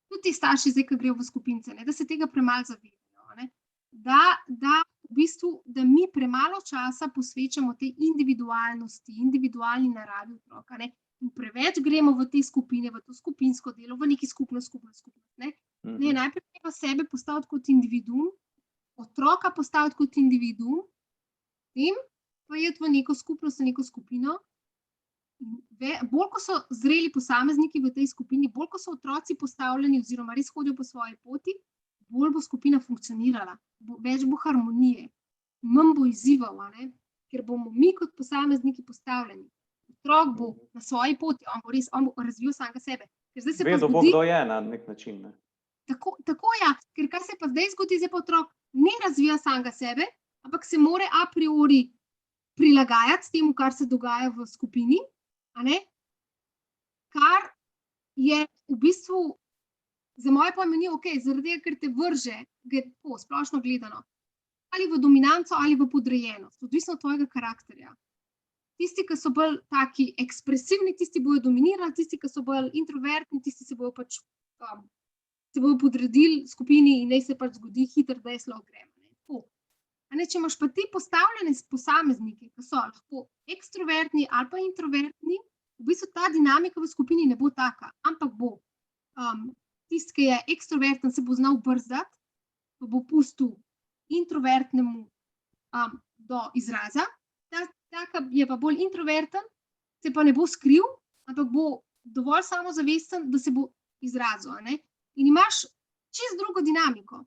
tudi ti starši zdaj, ki grejo v skupince, ne, da se tega premalo zavedajo, ne. Da v bistvu, da mi premalo časa posvečamo tej individualnosti, individualni naravi otroka, ne. In preveč gremo v te skupine, v to skupinsko delo, v neki skupnost, ne. Ne, najprej treba sebe postaviti kot individuum, otroka postaviti kot individuum, potem pa iti v neko skupnost, v neko skupino. Bolj, ko so zreli posamezniki v tej skupini, bolj, ko so otroci postavljeni oziroma res hodijo po svoji poti, bolj bo skupina funkcionirala, več bo harmonije, manj bo izzivov, a ne, ker bomo mi kot posamezniki postavljeni. Otrok bo na svoji poti, on bo razvil samega sebe. Vedel bo, kdo je na nek način, ne. Tako ja, ker kaj se pa zdaj zgodi, zdaj pa otrok ne razvija samega sebe, ampak se mora a priori prilagajati temu, kar se dogaja v skupini, a ne, kar je v bistvu za moje pojme ni okej, zaradi tega, ker te vrže, tako splošno gledano, ali v dominanco ali v podrejenost, odvisno od tvojega karakterja. Tisti, ki so bolj taki ekspresivni, tisti bojo dominirali, tisti, ki so bolj introvertni, tisti se bojo pač podredili skupini in naj se pač zgodi hitro, da je slov gremo, ne, tako. A ne, če imaš pa ti postavljene posameznike, ki so lahko ekstrovertni ali pa introvertni, v bistvu ta dinamika v skupini ne bo taka, ampak bo tisti, ki je ekstroverten, se bo znal brzdati, pa bo pustil introvertnemu do izraza, ta, ki je pa bolj introverten, se pa ne bo skril, ampak bo dovolj samozavesten, da se bo izrazil, a ne. in imaš čisto drugo dinamiko.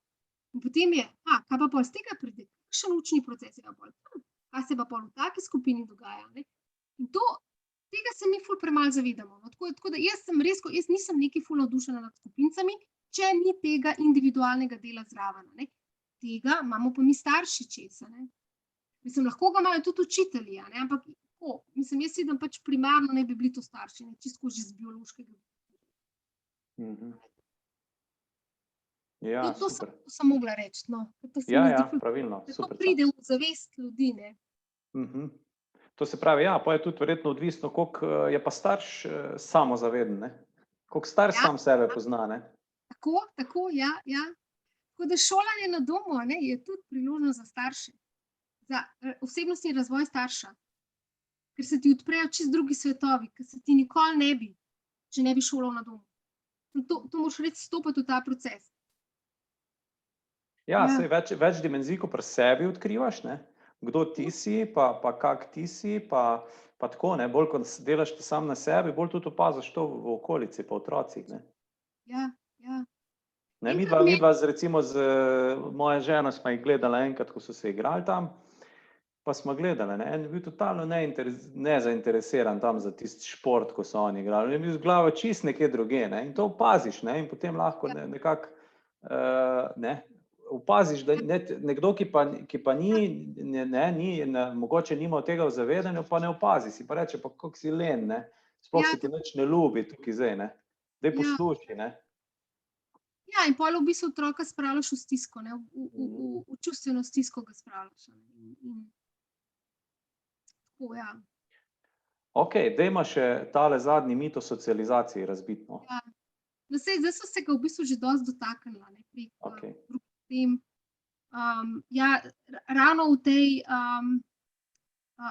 In potem je, kaj pa pol z tega pride, kakšen učni proces je pa pol, kaj se pa pol v taki skupini dogaja, ne? In tega se mi ful premalo zavedamo. No, tako da jaz nisem neki ful navdušena nad skupinicami, če ni tega individualnega dela zraven, ne. Tega imamo pa mi starši česa, ne. Mislim, lahko ga imajo tudi učitelji, ne, ampak mislim, jaz vidim pač primarno ne bi bili to starši, ne, čisto že z biološkega. Ja, To super. sem mogla reči, no. Ja, pravilno, To super. pride v zavest ljudi, ne. To se pravi, pa je tudi verjetno odvisno, koliko je pa starš samozaveden, ne? Koliko starš sam sebe pozna, ne? Tako, ja. Tako da šolanje na domu, ne, je tudi priložnost za starše, za osebnostni razvoj starša, ker se ti odprejo čisto drugi svetovi, ker se ti nikoli ne bi, če ne bi šolal na domu. To moraš reči stopiti v ta proces. Ja, saj več dimenzij, ko pri sebi odkrivaš, ne? Kdo ti si, pa kak ti si, pa tako, ne? Bolj, ko delaš ti sam na sebi, bolj tudi opaziš to v okolici, pa otrocih, ne? Ja. Ne, midva recimo z mojo ženo smo jih gledala enkrat, ko so se igrali tam, pa smo gledali, ne? En je bil totalno nezainteresiran tam za tisti šport, ko so oni igrali. On je bil z glavo čisto nekje drugje, ne? In to opaziš, ne? In potem lahko nekako, ne? Opaziš, da nekdo, ki pa mogoče nima tega v zavedanju, pa ne opazi, si pa reče, pa kako si len, ne? Sploh se ti nič ne ljubi tukaj zdaj, ne? Daj poslušaj, ne? Ja, in pol v bistvu otroka spravljaš v stisko, ne, v čustveno stisko ga spravljaš. Tako, ja. Okej, dajmo še tale zadnji mit o socializaciji razbiti, no. Ja. No, saj, zdaj so se ga v bistvu že dosti dotaknila, ne, prek drugih tem. Ja, ravno v tej,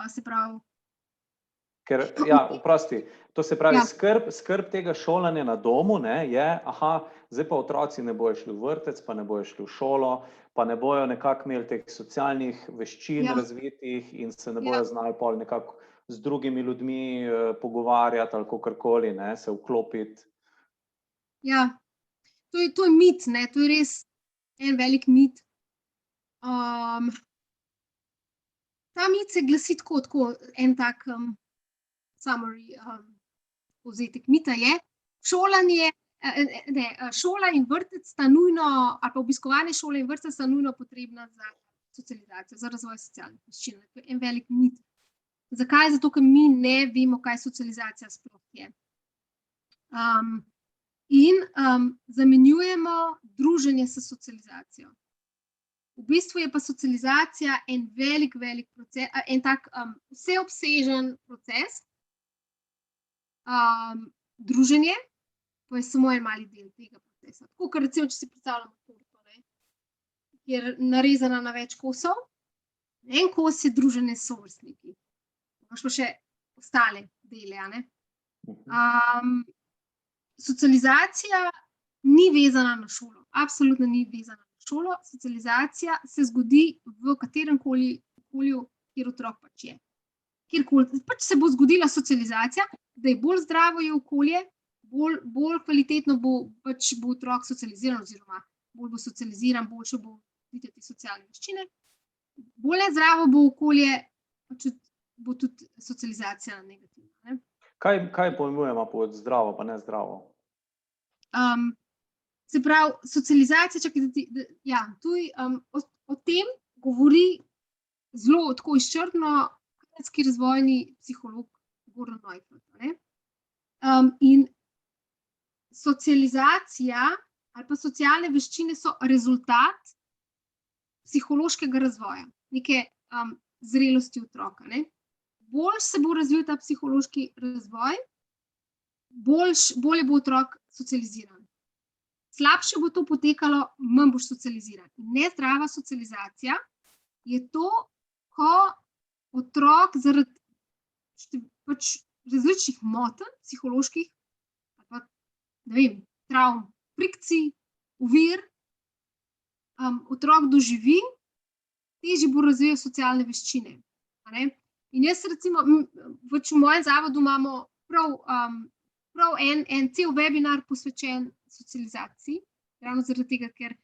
se pravi, Ker, oprosti, to se pravi, skrb tega šolanja na domu, ne, je, zdaj pa otroci ne bojo šli v vrtec, pa ne bojo šli v šolo, pa ne bojo nekako imeli teh socialnih veščin razvitih in se ne bojo znali pol nekako z drugimi ljudmi pogovarjati ali kakorkoli, ne, se vklopiti. Ja, to je mit, ne, to je res en velik mit. Ta mit se glasi tako, en tak summary, povzetek mita je, šola in vrtec sta nujno, ali pa obiskovanje šole in vrtca sta nujno potrebna za socializacijo, za razvoj socialnih veščin. To je en velik mit. Zakaj? Zato, ker mi ne vemo, kaj socializacija sploh je. In zamenjujemo druženje s socializacijo. V bistvu je pa socializacija en velik proces, en tak vseobsežen proces. Druženje pa je samo en mali del tega procesa. Tako, ker recimo, če si predstavljamo torto, ne, kjer je narezana na več kosov, en kos je druženje s sovrstniki. Imaš pa še ostale dele, a ne. Socializacija ni vezana na šolo, absolutno ni vezana na šolo. Socializacija se zgodi v kateremkoli okolju, kjer otrok pač je. Kjerkoli, pač se bo zgodila socializacija, da je bolj zdravo je okolje, bolj kvalitetno bo otrok socializiran oziroma bolj bo socializiran, boljše bo videti socialne veščine. Bolj zdravo bo okolje, pač bo tudi socializacija negativna, ne. Kaj pojmujemo pod zdravo pa nezdravo? Se pravi, socializacija, o tem govori zelo tako izčrpno klinični razvojni psiholog Gordon Neufeld, ne. In socializacija ali pa socialne veščine so rezultat psihološkega razvoja, neke zrelosti otroka, ne. Bolj se bo razvil ta psihološki razvoj, bolje bo otrok socializiran. Slabše bo to potekalo, manj boš socializiran. Nezdrava socializacija je to, ko otrok zaradi pač različnih motenj, psiholoških, ali pa, ne vem, travm, frikcij, ovir, otrok doživi, težje bo razvijal socialne veščine, a ne. In jaz recimo, pač v mojem zavodu imamo prav en cel webinar posvečen socializaciji, ravno zaradi tega, ker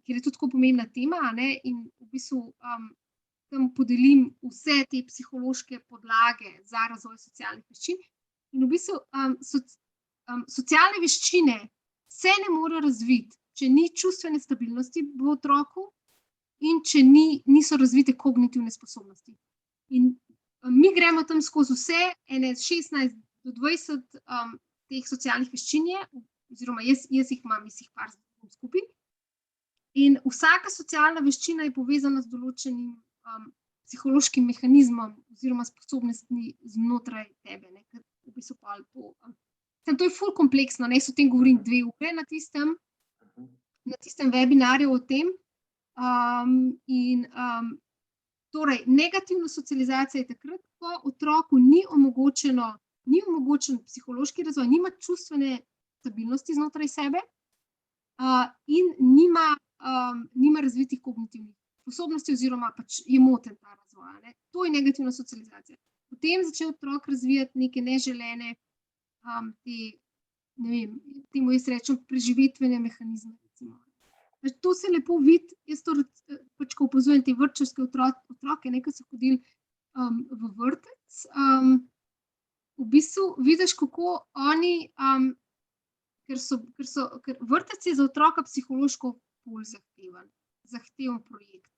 je to tako pomembna tema, in v bistvu tam podelim vse te psihološke podlage za razvoj socialnih veščin. In v bistvu socialne veščine se ne morejo razviti, če ni čustvene stabilnosti v otroku in če niso razvite kognitivne sposobnosti. In mi gremo tam skozi vse, 16 do 20 teh socialnih veščin je, oziroma jaz jih imam, jaz jih par skupaj. In vsaka socialna veščina je povezana z določenim psihološkim mehanizmom oziroma sposobnostmi znotraj tebe. Ker v bistvu pa to je ful kompleksno, jaz o tem govorim 2 ure na tistem webinarju o tem. Torej, negativna socializacija je takrat, ko otroku ni omogočen psihološki razvoj, nima čustvene stabilnosti znotraj sebe in nima razvitih kognitivnih sposobnosti oziroma pač je moten ta razvoj. To je negativna socializacija. Potem začne otrok razvijati neke neželene, temu jaz rečem preživetvene mehanizme. To se lepo vidi, jaz to pač, ko opazujem te vrtčevske otroke, ki so hodili v vrtec, v bistvu vidiš, kako oni, ker vrtec je za otroka psihološko bolj zahteven projekt.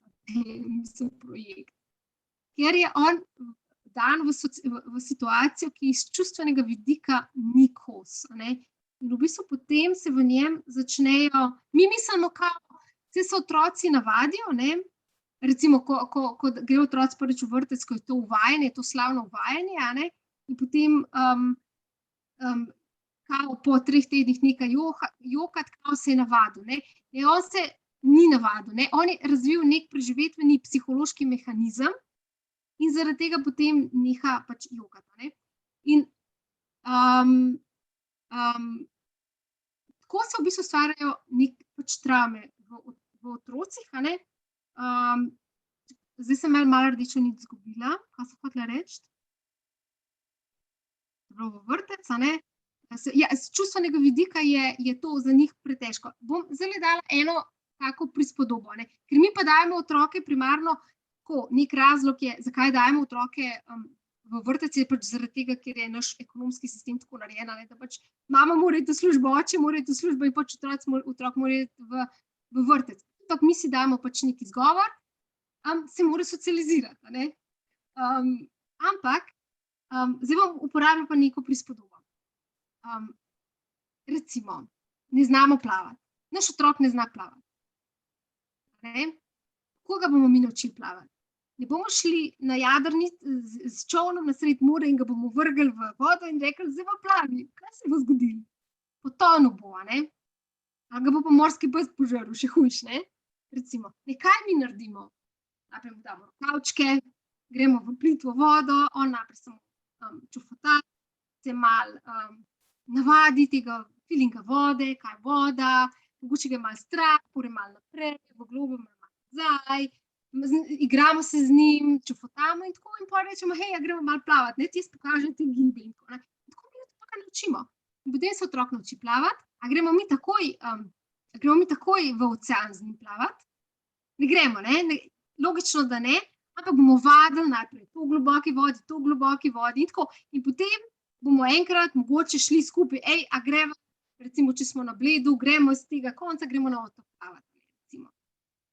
Ker je on dan v situacijo, ki iz čustvenega vidika ni kos. In v bistvu potem se v njem začnejo, mi mislimo, saj se otroci navadijo, recimo, ko gre otroci prvič v vrtec, ko je to uvajanje, to slavno uvajanje, in potem po 3 tednih nekaj jokati, se je navadil. On se ni navadil, on je razvil nek preživetveni psihološki mehanizem in zaradi tega potem neha pač jokati. In tako se v bistvu stvarjajo pač travme v otrocih. Zdaj sem malo rdečo nit izgubila, kaj sem hotela reči. V vrtec, z čustvenega vidika je to za njih pretežko. Bom zdaj dala eno tako prispodobo, ker mi pa dajemo otroke primarno, nek razlog je, zakaj dajemo otroke v vrtec, je pač zaradi tega, ker je naš ekonomski sistem tako narejen, da pač mama mora iti v službo, oče mora iti v službo in pač otrok mora iti v vrtec. Ampak mi si dajemo pač nek izgovor, se mora socializirati. Ampak, zdaj bom uporabila pa neko prispodobo. Recimo, ne znamo plavati. Naš otrok ne zna plavati. Koga bomo mi naučili plavati? Ne bomo šli na jadrnici s čolnom na sred morja in ga bomo vrgli v vodo in rekli, zdaj bo plavi. Kaj se bo zgodilo? Potonil bo, ali ga bo pa morski pes požrl, še hujše. Recimo, kaj mi naredimo? Najprej mu damo rokavčke, gremo v plitvo vodo, on najprej samo čufota, se malo navadi tega feelinga vode, kaj je voda, mogoče ga je malo strah, pore malo naprej, v globo malo nazaj, igramo se z njim, čufotamo in tako, in potem rečemo, hej, gremo malo plavati, ti jaz pokažem te gimbe in tako. Tako mi to pa naučimo. In potem se otrok nauči plavati, a gremo mi takoj v ocean z njim plavati? Ne gremo, logično, da ne, ampak bomo vadili najprej to v globoki vodi in tako. In potem bomo enkrat mogoče šli skupaj, a gremo, recimo, če smo na Bledu, gremo z tega konca, gremo na otok plavati.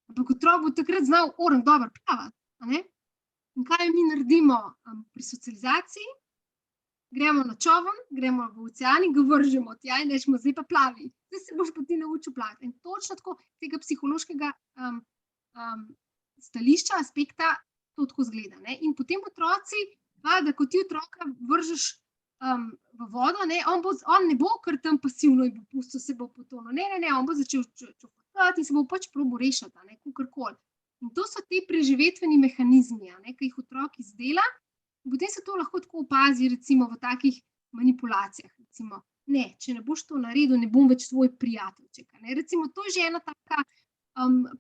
Ampak otrok bo takrat znal dobro plavati. In kaj mi naredimo pri socializaciji? Gremo na čoln, gremo v ocean in ga vržemo tja in rečemo, zdaj pa plavi. Zdaj se boš pa ti naučil plavati. In točno tako tega psihološkega stališča, aspekta, to tako zgleda. In potem otroci, da ko ti otroka vržeš v vodo, on ne bo kar tam pasivno in bo pustil, se bo potonil. Ne, on bo začel čufati in se bo pač probo rešiti, kakorkoli. In to so ti preživetveni mehanizmi, ki jih otrok izdela. Potem se to lahko tako opazi, recimo v takih manipulacijah. Recimo, če ne boš to naredil, ne bom več tvoj prijateljček. Recimo, to je že ena taka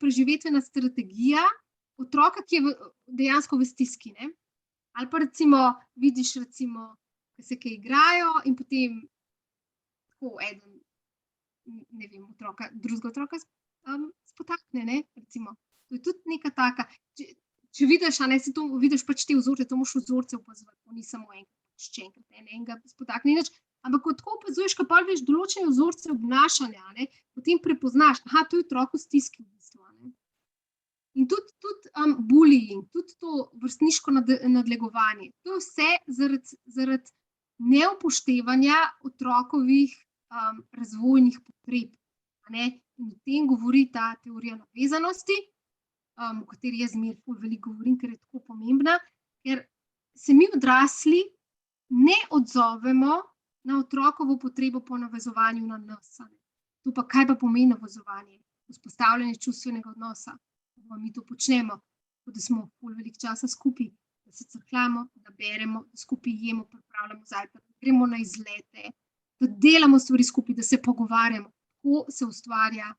preživetvena strategija otroka, ki je dejansko v stiski. Ali pa recimo, vidiš, ki se kaj igrajo in potem tako eden ne vem, drugega otroka spotakne, ne, recimo. To je tudi neka taka, če vidiš, a ne, si to vidiš pač te vzorce, to moraš vzorce opazovati, to ni samo enkrat, enega spotakne, nič, ampak ko tako opazuješ, ko pa veš določene vzorce obnašanja, ne, potem prepoznaš, aha, to je otrok v stiski v bistvu, ne. In tudi bullying, tudi to vrstniško nadlegovanje, to je vse zaradi neupoštevanja otrokovih razvojnih potreb, a ne. In o tem govori ta teorija navezanosti, o kateri jaz zmeraj ful veliko govorim, ker je tako pomembna, ker se mi odrasli ne odzovemo na otrokovo potrebo po navezovanju na nas. To pa kaj pa pomeni navezovanje? Vzpostavljanje čustvenega odnosa. Mi to počnemo, da smo ful veliko časa skupaj, da se crkljamo, da beremo, da skupaj jemo, pripravljamo zajtrk, da gremo na izlete, da delamo stvari skupaj, da se pogovarjamo. Tako se ustvarja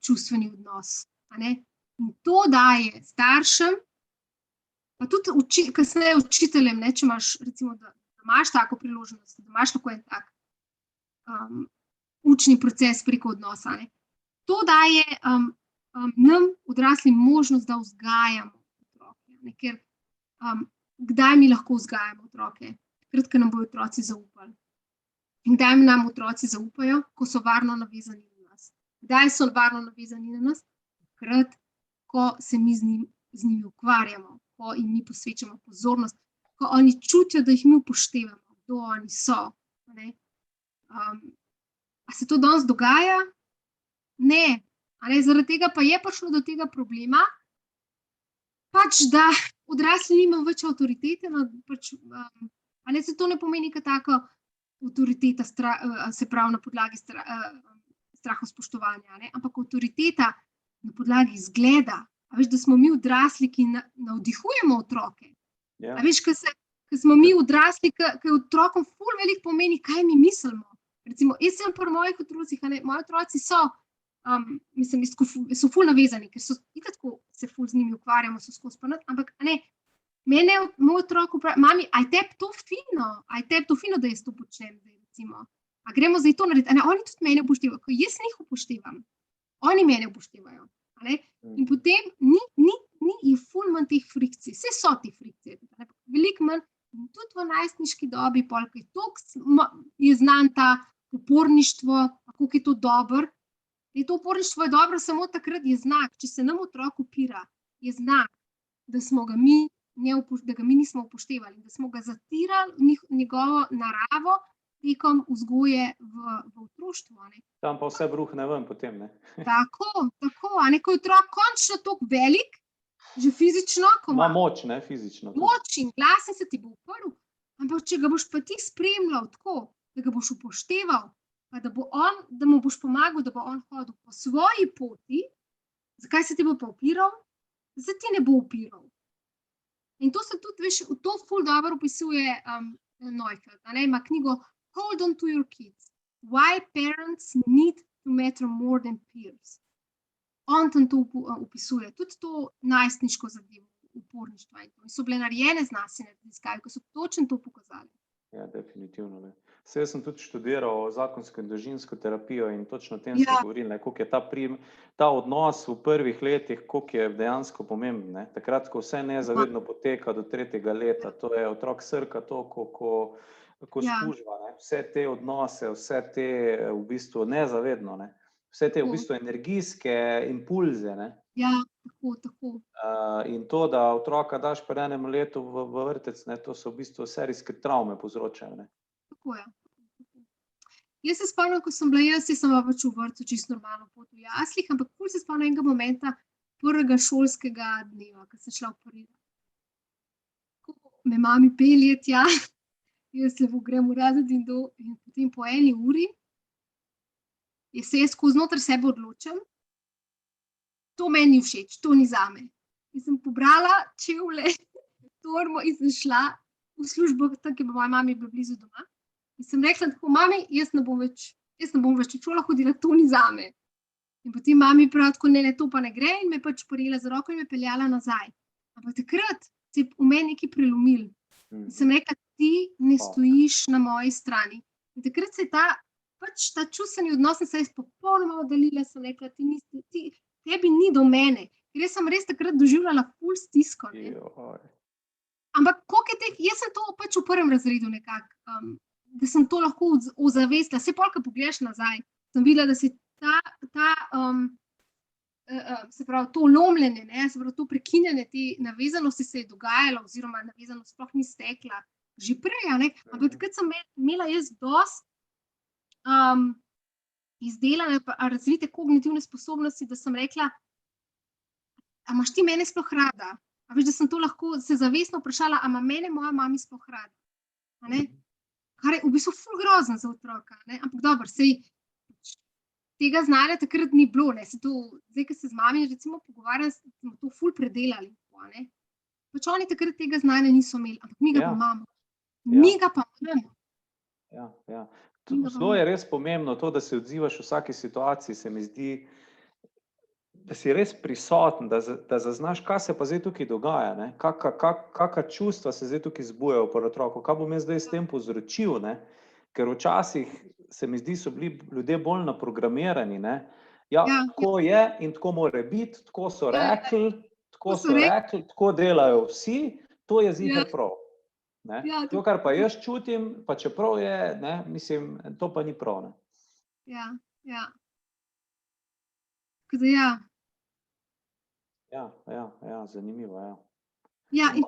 čustveni odnos. A ne? In to daje staršem, pa tudi kasneje učiteljem, ne, če imaš, recimo, da imaš tako priložnost, da imaš tako en tak učni proces preko odnosa. Ne. To daje nam odraslim možnost, da vzgajamo otroke. Ne, ker kdaj mi lahko vzgajamo otroke? Takrat, ko nam bodo otroci zaupali. In kdaj nam otroci zaupajo? Ko so varno navezani na nas. Kdaj so varno navezani na nas? Takrat, ko se mi z njimi ukvarjamo, ko jim mi posvečamo pozornost, ko oni čutijo, da jih mi upoštevamo, kdo oni so. Ne? A se to danes dogaja? Ne. Zaradi tega pa je prišlo do tega problema, pač da odrasli nimajo več avtoritete, se to ne pomeni kot tako avtoriteta, se pravi na podlagi strahospoštovanja, ne? Ampak avtoriteta na podlagi zgleda. A veš, da smo mi odrasli, ki navdihujemo otroke. Yeah. A veš, ko smo mi odrasli, ki otrokom ful veliko pomeni, kaj mi mislimo. Recimo, jaz sem pri mojih otrocih, moji otroci so, so ful navezani, ker so tako se ful z njimi ukvarjamo, so skozi panat, ampak mene moj otrok vpraša, mami, a je tebi to fino, da jaz to počnem, recimo. A gremo zdaj to narediti? Oni tudi mene upoštevajo, ko jaz njih upoštevam, oni mene upoštevajo. In potem je ful manj teh frikcij, vse so te frikcije, veliko manj, tudi v najstniški dobi, polk je znan ta uporništvo, koliko je to dobro. To uporništvo je dobro samo takrat, je znak, če se nam otrok upira, je znak, da ga mi nismo upoštevali, da smo ga zatirali njegovo naravo tekom vzgoje v otroštvu. Tam pa vse bruhne ven potem, ne? Tako, ko je otrok končno toliko velik, že fizično, ko ima moč, ne, fizično. Moč in glas in se ti bo uprl, ampak če ga boš pa ti spremljal tako, da ga boš upošteval, pa da mu boš pomagal, da bo on hodil po svoji poti, zakaj se ti bo pa upiral? Zdaj ti ne bo upiral. In to se tudi, veš, to ful dobro opisuje Neufeld, ima knjigo Hold on to your kids. Why parents need to matter more than peers. On tam to opisuje, tudi to najstniško zadevo, uporništva. In so bile narejene znanstvene raziskave, ko so točno to pokazali. Ja, definitivno. Ne. Saj jaz sem tudi študiral zakonsko in družinsko terapijo in točno o tem smo govorili, koliko je ta odnos v prvih letih, koliko je dejansko pomemben. Ne. Takrat, ko vse nezavedno poteka do 3. leta, to je otrok srka to, ko spužva, ne. Vse te odnose, vse te v bistvu nezavedno, ne. Vse te v bistvu energijske impulze. Ne. Ja, tako. In to, da otroka daš pri enem letu v vrtec, ne, to so v bistvu serijske travme povzročajo. Ne. Tako je. Jaz se spomnim, ko sem bila jaz sem pač v vrtcu čisto normalno pot v jaslih, ampak ful se spomnim enega momenta prvega šolskega dneva, ko sem šla operirati. Ko me mami pelje tja, jaz lepo grem v razred in potem po 1 uri se jaz skozi noter sebe odločim, to meni ni všeč, to ni zame. In sem pobrala čevlje, torbo in sem šla v službo, tam, ki bo moja mami bila blizu doma. In sem rekla tako, mami, jaz ne bom več v šolo hodila, to ni zame. In potem mami pravi tako, ne, to pa ne gre in me pač prijela za roko in me peljala nazaj. Ampak takrat se je v meni nekaj prelomilo. In sem rekla, ti ne stojiš na moji strani. In takrat se je ta pač ta čustveni odnos sem se jaz popolnoma oddaljila, sem rekla, tebi ni do mene, ker jaz sem res takrat doživljala ful stisko, ne. Ampak koliko je teh, jaz sem to pač v prvem razredu nekako, da sem to lahko ozavestila, saj pol, ko pogledaš nazaj, sem videla, da se se pravi, to lomljenje, ne, se pravi, to prekinjanje te navezanosti se je dogajalo, oziroma navezanost sploh ni stekla že prej, a ne, ampak takrat sem imela jaz dosti izdelane pa razvite kognitivne sposobnosti, da sem rekla, a imaš ti mene sploh rada? A veš, da sem to lahko se zavestno vprašala, a ima mene moja mami sploh rada? A ne? Kar je v bistvu ful grozno za otroka, ne? Ampak dobro, sej tega znanja takrat ni bilo, ne? Se to, zdaj, ko se z mami recimo pogovarjam, smo to ful predelali, a ne? Pač oni takrat tega znanja niso imeli, ampak mi ga pa imamo. Mi ga pa imamo. Ja. Zelo je res pomembno to, da se odzivaš v vsaki situaciji, se mi zdi, da si res prisoten, da zaznaš, kaj se pa zdaj tukaj dogaja, ne? Kaka čustva se zdaj tukaj zbujajo pri otroku, kaj bom jaz zdaj s tem povzročil, ne? Ker včasih se mi zdi, so bili ljudje bolj naprogramirani, ne? Tako je in tako mora biti, tako so rekli, tako delajo vsi, to je ziher prav. Ne? To, kar pa jaz čutim, pa čeprav je, ne, mislim, to pa ni prav, ne. Ja. Tako da Ja, zanimivo, ja. Ja, in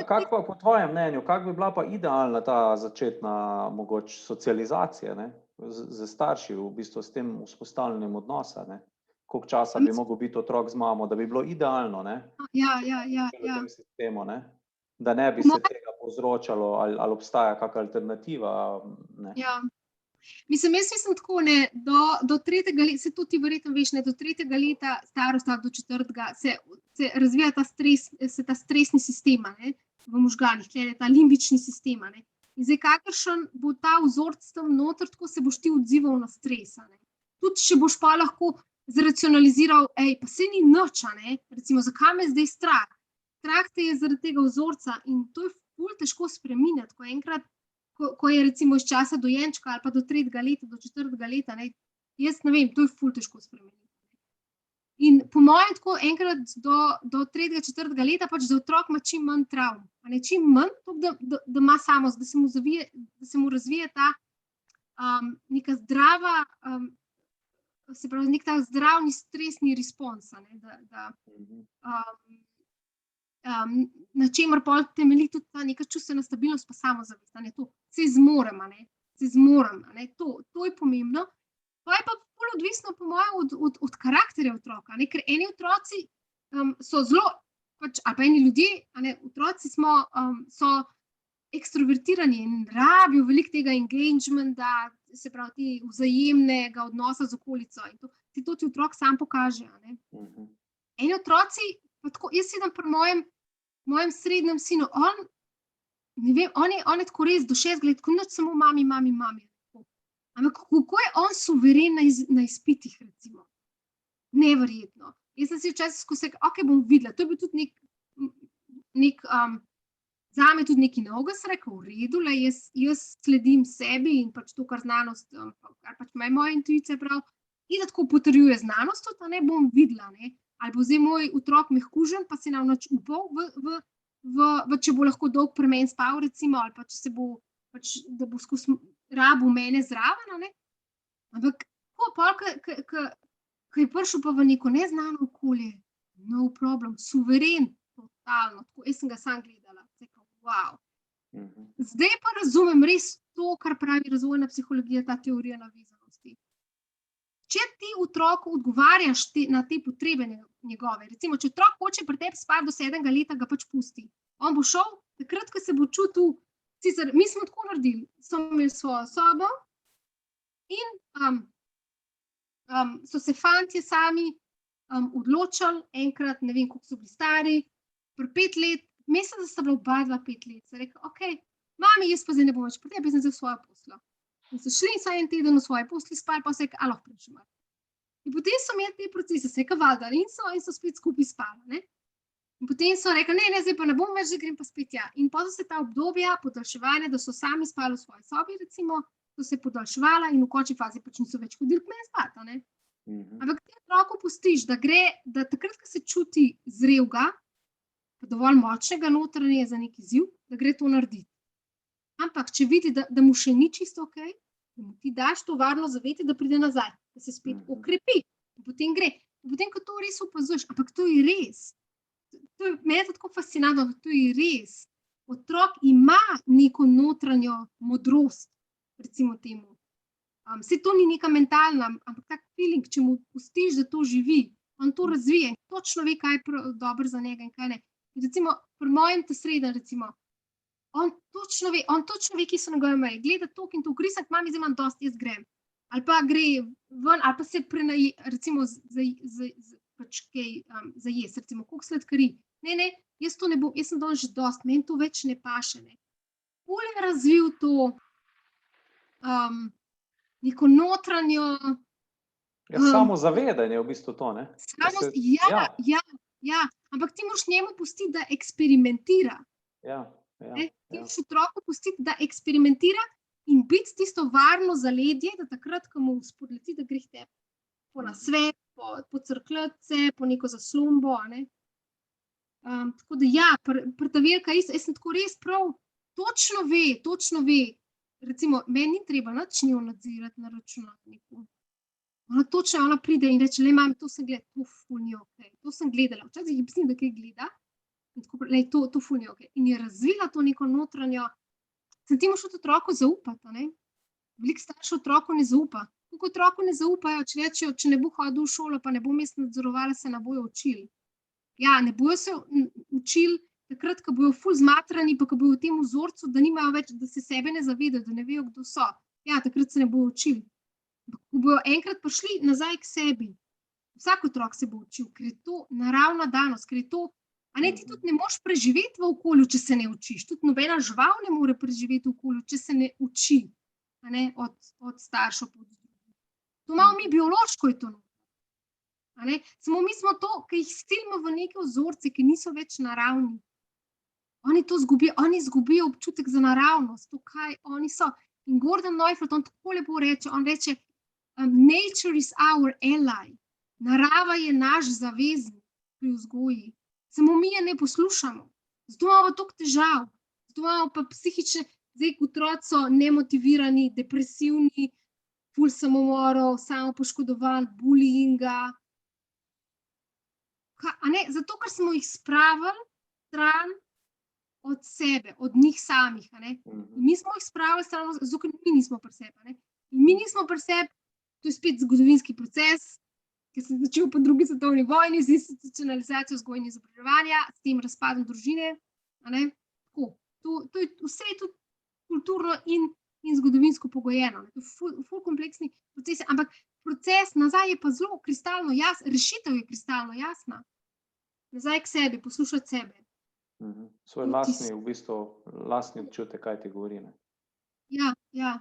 Kak pa po tvojem mnenju, kak bi bila pa idealna ta začetna mogoče socializacija, ne? Z starši, v bistvu s tem vzpostavljanjem odnosa, ne? Koliko časa bi mogel biti otrok z mamo, da bi bilo idealno, ne? Ja. V tem sistemu, ne? Da ne bi se tega povzročalo, ali obstaja kakšna alternativa, ne? Ja. Mislim, jaz mislim tako, ne, do 3. leta, se to ti verjetno veš, ne, do 3. leta starosti, do 4. se razvija ta stresni sistem, ne, v možganih, tule je ta limbični sistem, ne. In zdaj, kakršen bo ta vzorec tam noter, tako se boš ti odzival na stres, ne. Tudi če boš pa lahko zracionaliziral, pa saj ni nič, ne, recimo, zakaj me zdaj strah? Strah te je zaradi tega vzorca in to je ful težko spreminjati, ko enkrat, ko je recimo iz časa dojenčka ali pa do 3. leta, do 4. leta, ne, jaz ne vem, to je ful težko spremeniti. In po mojem tako enkrat do 3. 4. leta pač za otrok ima čim manj travm, a ne, čim manj, da ima samost, da se mu razvije ta neka zdrava, se pravi, nek ta zdravni stresni respons, a ne, na čemer pol temelji tudi ta neka čustvena stabilnost pa samozavest, a ne, to se zmorem, a ne, to je pomembno. To je pa bolj odvisno po mojem od karakterja otroka, ne, ker eni otroci so zelo, pač, ali pa eni ljudje, a ne, otroci so ekstrovertirani in rabijo veliko tega engagementa, se pravi, ti vzajemnega odnosa z okolico in to ti otrok sam pokaže, a ne. Eni otroci, pa tako, jaz vidim pri mojem srednjem sinu, ne vem, on je tako res do 6 let, ko nič samo mami. Ampak kako je on suveren na izpitih, recimo. Neverjetno. Jaz sem si včasih skozi, bom videla, to je bil tudi zame tudi nekaj novega, sem rekla, v redu, jaz sledim sebi in pač to, kar znanost, kar pač moja intuicija pravi, in da tako potrjuje znanost, tudi, a ne, bom videla, ne. Ali bo zdaj moj otrok mehkužen, pa se nam nič upal, če bo lahko dolgo pri meni spal, recimo, ali pa če se bo, pač, da bo skozi rabil mene zraven, a ne. Ampak, ko je prišel pa v neko neznano okolje, no problem, suveren, totalno, tako, jaz sem ga sam gledala, rekel, wow. Zdaj pa razumem res to, kar pravi razvojna psihologija, ta teorija navezanosti. Če ti otroku odgovarjaš na te potrebe njegove, recimo, če otrok hoče pri tebi spati do 7. leta, ga pač pusti. On bo šel, takrat, ko se bo čutil, sicer mi smo tako naredili, smo imeli svojo sobo in so se fantje sami odločili, enkrat, ne vem, koliko so bili stari, pri 5 let, mislim, da sta bila oba 5 let, sem rekla, mami, jaz pa zdaj ne bom več pri tebi, jaz sem zdaj v svojo poslo. In so šli vsaj en teden v svoji posli spali, pa se rekla, lahko prišli malo. In potem so imeli te procese, se rekla, valjda, in so spet skupaj spali, ne. In potem so rekli, ne, zdaj pa ne bom več, da grem pa spet ja. In potem so se ta obdobja podaljševanja, da so sami spali v svoji sobi, recimo, to se je podaljševala in v končni fazi pač niso več hodili k meni spat, a ne. Ampak ti otroku pustiš, da takrat, ko se čuti zrelega, pa dovolj močnega notranje za neki izziv, da gre to narediti. Ampak, če vidi, da mu še ni čisto okej, da mu ti daš to varno zavetje, da pride nazaj, da se spet okrepi, in potem gre. In potem, ko to res opazuješ, ampak to je res. Meni je tako fascinantno, da to je res. Otrok ima neko notranjo modrost, recimo temu. Saj to ni neka mentalna, ampak tak feeling, če mu pustiš, da to živi, on to razvije in točno ve, kaj je dobro za njega in kaj ne. In recimo, pri mojem sreden, recimo, on točno ve, ki so njegove meje. Gleda tok in tok, risek, mami, zdaj imam dosti, jaz grem. Ali pa gre ven, ali pa se recimo pač kaj za jesti, recimo, koliko sladkari. Ne, jaz to ne bom, jaz sem danes že dosti, meni to več ne paše, ne. Bolj je razvil to neko notranjo... samozavedanje je v bistvu to, ne? Ja, ampak ti moraš njemu pustiti, da eksperimentira. Ti moraš otroku pustiti, da eksperimentira in biti tisto varno zaledje, da takrat, ko mu spodleti, da gre te po nasvet, po crkljice, po neko zaslombo, ne. Tako da ja, pri ta velika jaz sem tako res prav, točno ve, recimo, meni ni treba nič njo nadzirati na računalniku. Ona pride in reče, mami, to sem gledala, to ful ni okej, to sem gledala, včasih je mislim, da kaj gleda, in tako, to ful ni okej. In je razvila to neko notranjo, ti moraš tudi otroku zaupati, ne? Veliko staršev otroku ne zaupa. Kako otroku ne zaupajo, če rečejo, če ne bo hodil v šolo, pa ne bo mest nadzorovala, se ne bojo učili. Ja, ne bojo se učili, takrat, ko bojo ful zmatrani, pa ko bojo v tem vzorcu, da nimajo več, da se sebe ne zavedajo, da ne vejo, kdo so. Ja, takrat se ne bojo učili. Ko bojo enkrat prišli nazaj k sebi, vsak otrok se bo učil, ker je to naravna danost, ker je to, a ne, ti tudi ne moreš preživeti v okolju, če se ne učiš. Tudi nobena žival ne more preživeti v okolju, če se ne uči, a ne, od staršev. To imamo mi biološko je to. A ne, samo mi smo to, ki jih silimo v neke vzorce, ki niso več naravni. Oni izgubijo občutek za naravnost, to, kaj oni so. In Gordon Neufeld, on tako lepo reče, on reče, nature is our ally. Narava je naš zaveznik pri vzgoji. Samo mi je ne poslušamo. Zato imamo toliko težav. Zato imamo pa psihične, zdaj otroci so nemotivirani, depresivni, ful samomorov, samopoškodovan, bullyinga. Zato, ker smo jih spravili stran od sebe, od njih samih. Mi smo jih spravili stran, zato ker mi nismo pri sebi. Mi nismo pri sebi, to je spet zgodovinski proces, ki se je začel po drugi svetovni vojni z institucionalizacijo vzgoje in izobraževanja, s tem razpadom družine. Tako. Vse je tudi kulturno in zgodovinsko pogojeno. To je ful kompleksni proces, ampak proces nazaj je pa zelo kristalno jasen, rešitev je kristalno jasna. Nazaj k sebi, poslušati sebe. Svoj lastni, v bistvu, lastni občutek, kaj ti govori, ne? Ja.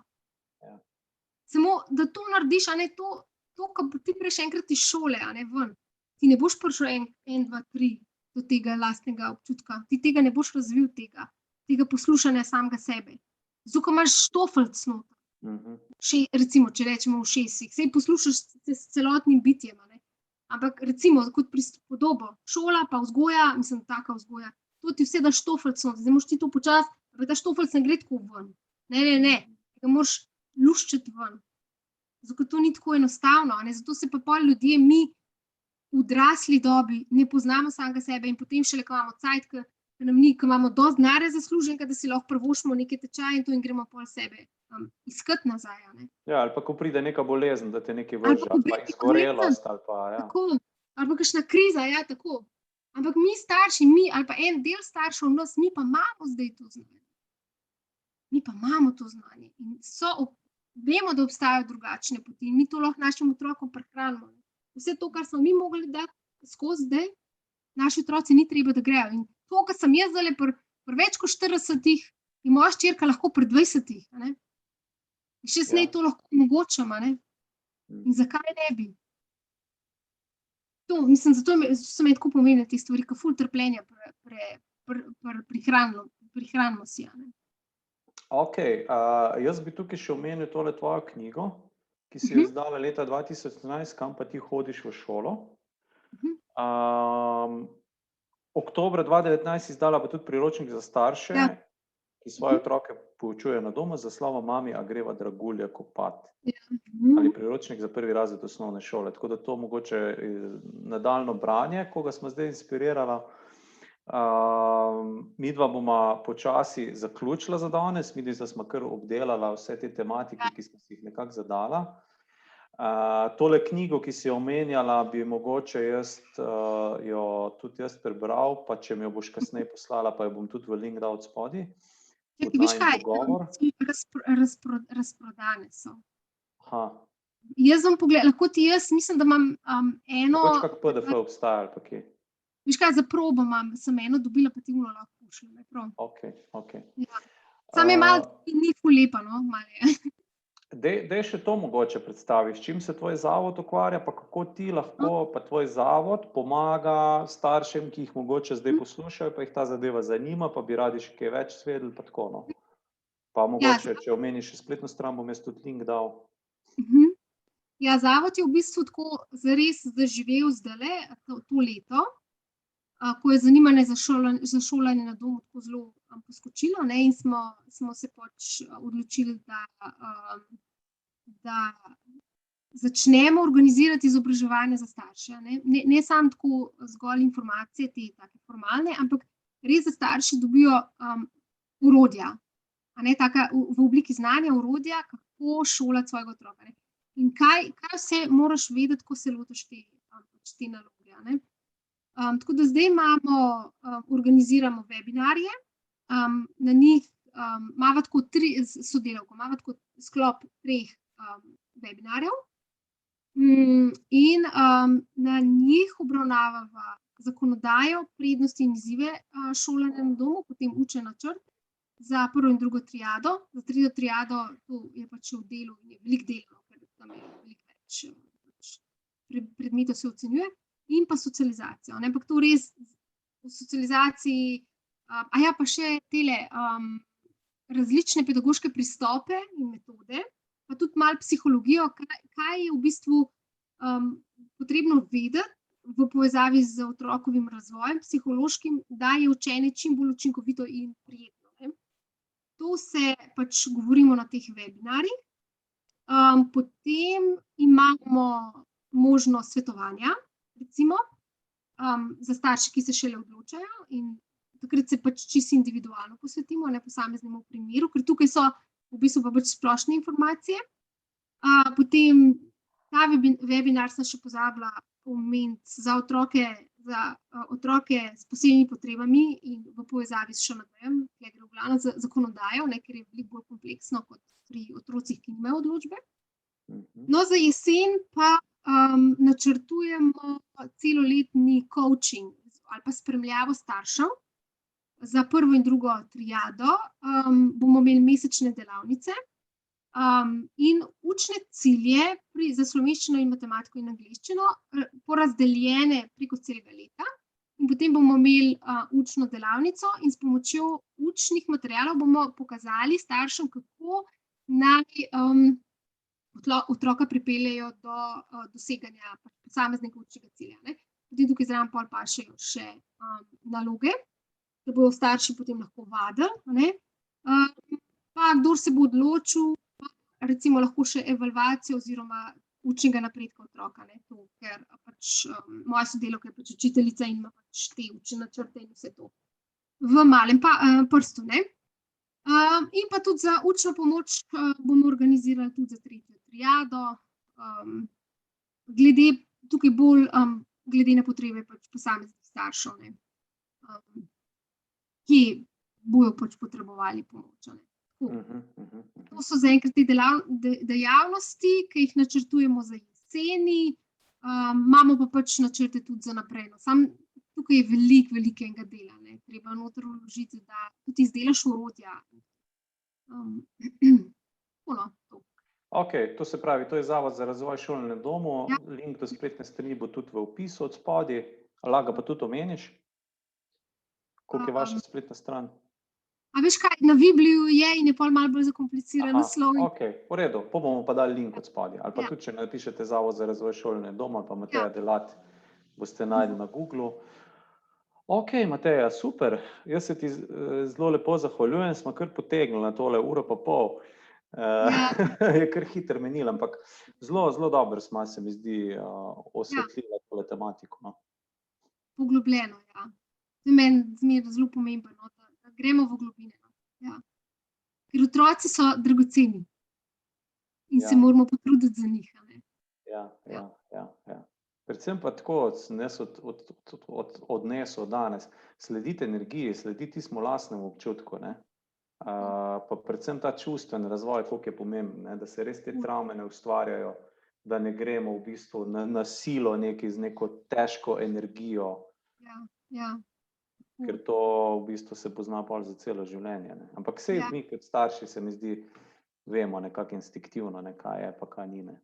Samo, da to narediš, a ne, to, ko ti prejš enkrat iz šole, a ne, ven, ti ne boš prišel 1, 2, 3 do tega lastnega občutka, ti tega ne boš razvil tega poslušanja samega sebe. Zato, ko imaš štofelc noter, recimo, če rečemo v šestih, saj poslušaš s celotnim bitjem, a ne, ampak recimo, kot podobo, šola pa vzgoja, mislim, taka vzgoja, to ti vse da štofelc noter, zdaj moraš ti to počasi, ampak ta štofelc ne gre tako ven. Ne, ga moraš luščiti ven. Zato to ni tako enostavno, a ne, zato se pa pol ljudje, mi v odrasli dobi ne poznamo samega sebe in potem šele, ko imamo cajt, ko imamo dosti denarja zasluženega, da si lahko privoščimo neke tečaje in to in gremo pol sebe iskati nazaj, a ne. Ja, ali pa ko pride neka bolezen, da te nekaj vrže, ali pa izgorelost, ali pa, ja. Tako, ali pa kakšna kriza, ja, tako. Ampak mi starši, ali pa en del staršev nas, mi pa imamo zdaj to znanje. Mi pa imamo to znanje in vemo, da obstajajo drugačne poti in mi to lahko našim otrokom prihranimo. Vse to, kar smo mi mogli dati skozi zdaj, naši otroci ni treba, da grejo. In to, kar sem jaz zdaj pri več kot 40-ih, je moja hčerka lahko pri 20-ih, a ne. In še snej to lahko omogočam, a ne. In zakaj ne bi? To, mislim, zato so me tako pomembne te stvari, ko ful trpljenja prihranimo si, a ne. Okej, jaz bi tukaj še omenil tole tvojo knjigo, ki si jo Mhm, izdala leta 2017, Kam pa ti hodiš v šolo. mhm. Oktobra 2019 izdala pa tudi priročnik za starše, Ja, ki svoje mhm, otroke poučujejo na domu z naslovom Mami, a greva dragulje kopat. ja, mhm. Ali priročnik za prvi razred osnovne šole. Tako da to mogoče nadaljnje branje, koga smo zdaj inspirirala. Midva bova počasi zaključila za danes, mislim, da smo kar obdelala vse te tematike, ki smo si jih nekako zadala. Tole knjigo, ki si jo omenjala, bi mogoče jo tudi jaz prebral, pa če mi jo boš kasneje poslala, pa jo bom tudi v link dal od spodaj, v Čakaj, veš najin kaj, pogovor. razprodane so. Aha, Jaz bom pogledala, lahko ti jaz, mislim, da imam eno, mogoče kak PDF obstaja ali pa kje. veš kaj, za probo sem eno dobila, pa ti ono lahko pošljem. Ok. Ja. Sam je malo, ni ful lepa, no, malo je. Dej še to mogoče predstaviš, s čim se tvoj zavod ukvarja, pa kako ti lahko, pa tvoj zavod pomaga staršem, ki jih mogoče zdaj poslušajo, pa jih ta zadeva zanima, pa bi radi še kaj več svedeli, pa tako, no. Pa Ja, mogoče, če omeniš še spletno stran, bom jaz tudi link dal. mhm. Ja, zavod je v bistvu tako zares zaživel zdajle, to leto, ko je zanimanje za šolanje na domu tako zelo poskočilo, ne, in smo se pač odločili, da začnemo organizirati izobraževanje za starše, ne. Ne samo tako zgolj informacije, te take formalne, ampak res, da starši dobijo orodja, a ne, taka v obliki znanja, orodja, kako šolati svojega otroka, ne. In kaj vse moraš vedeti, ko se lotiš te naloge, a ne. Tako da zdaj organiziramo webinarje, na njih imava tako s sodelavko, imava tako sklop 3 webinarjev, in na njih obravnavava zakonodajo, prednosti in izzive šolanja na domu, potem učni načrt za prvo in drugo triado. Za tretjo triado, to je pač v delu, je veliko dela, ker tam je veliko več predmetov se ocenjuje, in pa socializacijo, ne, ampak to res v socializaciji, pa še tele različne pedagoške pristope in metode, pa tudi malo psihologijo, kaj je v bistvu potrebno vedeti v povezavi z otrokovim razvojem, psihološkim, da je učenje čim bolj učinkovito in prijetno, ne. To se pač govorimo na teh webinarjih. Potem imamo možnost svetovanja, recimo, za starše, ki se šele odločajo, in takrat se pač čisto individualno posvetimo, ne, posameznemu primeru, ker tukaj so v bistvu pa pač splošne informacije. Potem ta webinar sem še pozabila omeniti za otroke s posebnimi potrebami in v povezavi s ŠMD-jem, kjer gre v glavnem za zakonodajo, ne, ker je veliko bolj kompleksno kot pri otrocih, ki nimajo odločbe. No, za jesen pa načrtujemo celoletni coaching ali pa spremljavo staršev za prvo in drugo triado. Bomo imeli mesečne delavnice in učne cilje za slovenščino in matematiko in angleščino porazdeljene preko celega leta. In potem bomo imeli učno delavnico in s pomočjo učnih materialov bomo pokazali staršem, kako naj otroka pripeljejo do doseganja posameznega učnega cilja, ne. Potem tukaj zraven pol pašejo še naloge, da bodo starši potem lahko vadili, a ne. Pa kdor se bo odločil, recimo lahko še evalvacijo oziroma učnega napredka otroka, ne, to, ker pač moja sodelavka je pač učiteljica in ima pač te učne načrte in vse to v malem prstu, ne. In pa tudi za učno pomoč bomo organizirali tudi za tretjo triado, tukaj bolj glede na potrebe pač posameznih staršev, ne, ki bojo pač potrebovali pomoč, a ne. To so zaenkrat te dejavnosti, ki jih načrtujemo za jeseni, imamo pa pač načrte tudi za naprej, no, samo tukaj je veliko enega dela, ne, treba noter vložiti, da tudi izdelaš orodja. Tako, no, to. Okej, to se pravi, to je Zavod za razvoj šolanja na domu, Ja. link do spletne strani bo tudi v opisu od spodaj, lahko ga pa tudi omeniš, koliko je vaša spletna stran? A veš kaj, na Bibliju je in je pol malo bolj zakompliciran naslov. Ok, v redu, pa bomo pa dali link od spodaj. Ali pa Ja. tudi, če napišete Zavod za razvoj šolanja doma, pa Mateja Delat, boste našli na Googlu. Ok, Mateja, super. Jaz se ti zelo lepo zahvaljujem, smo kar potegnili na tole uro pa pol. Je kar hiter menil, ampak zelo dobro smo, se mi zdi, osvetlila tole tematiko. No. Poglobljeno, ja. To je meni zmeraj zelo pomembno, no, da gremo v globine. No. Ja. Ker otroci so dragoceni in se moramo potruditi za njih. A ne? Ja. Predvsem pa tako, sem jaz odnesel danes, slediti energiji, slediti tistemu lastnemu občutku, ne? Pa predvsem ta čustven razvoj, koliko je pomemben, ne? Da se res te travme ne ustvarjajo, da ne gremo v bistvu na silo z neko težko energijo, Ja. ker to v bistvu se pozna pol za celo življenje. Ne? Ampak sej mi kot starši se mi zdi, vemo nekako instinktivno, ne, kaj je pa kaj ni. Ne?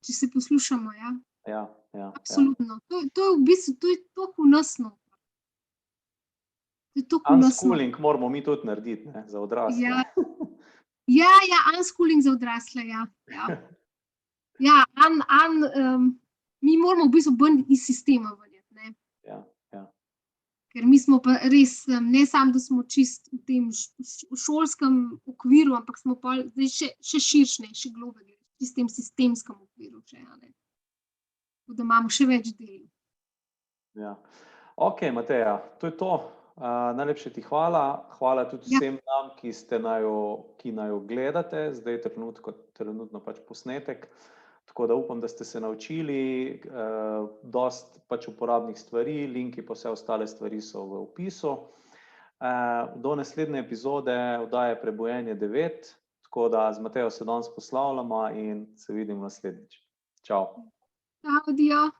Če se poslušamo, ja. Ja. Absolutno. To je v bistvu, to je toliko v nas, no. To je toliko v nas, no. Unschooling moramo mi tudi narediti, ne, za odrasle. Ja, unschooling za odrasle, ja. Ja, mi moramo v bistvu ven iz sistema venjeti, ne. Ja. Ker mi smo pa res, ne samo, da smo čist v tem šolskem okviru, ampak smo pa zdaj še širše, še globlje, v tem sistemskem okviru še, a ne. Da imamo še več del. Ja. Ok, Mateja, to je to. Najlepše ti hvala. Hvala tudi vsem nam, ki naju gledate, zdaj trenutno pač posnetek. Tako da upam, da ste se naučili dosti pač uporabnih stvari, linki pa vse ostale stvari so v opisu. Do naslednje epizode oddaje Prebujenje 9, tako da z Matejo se danes poslavljamo in se vidimo naslednjič. Čau. Adijo.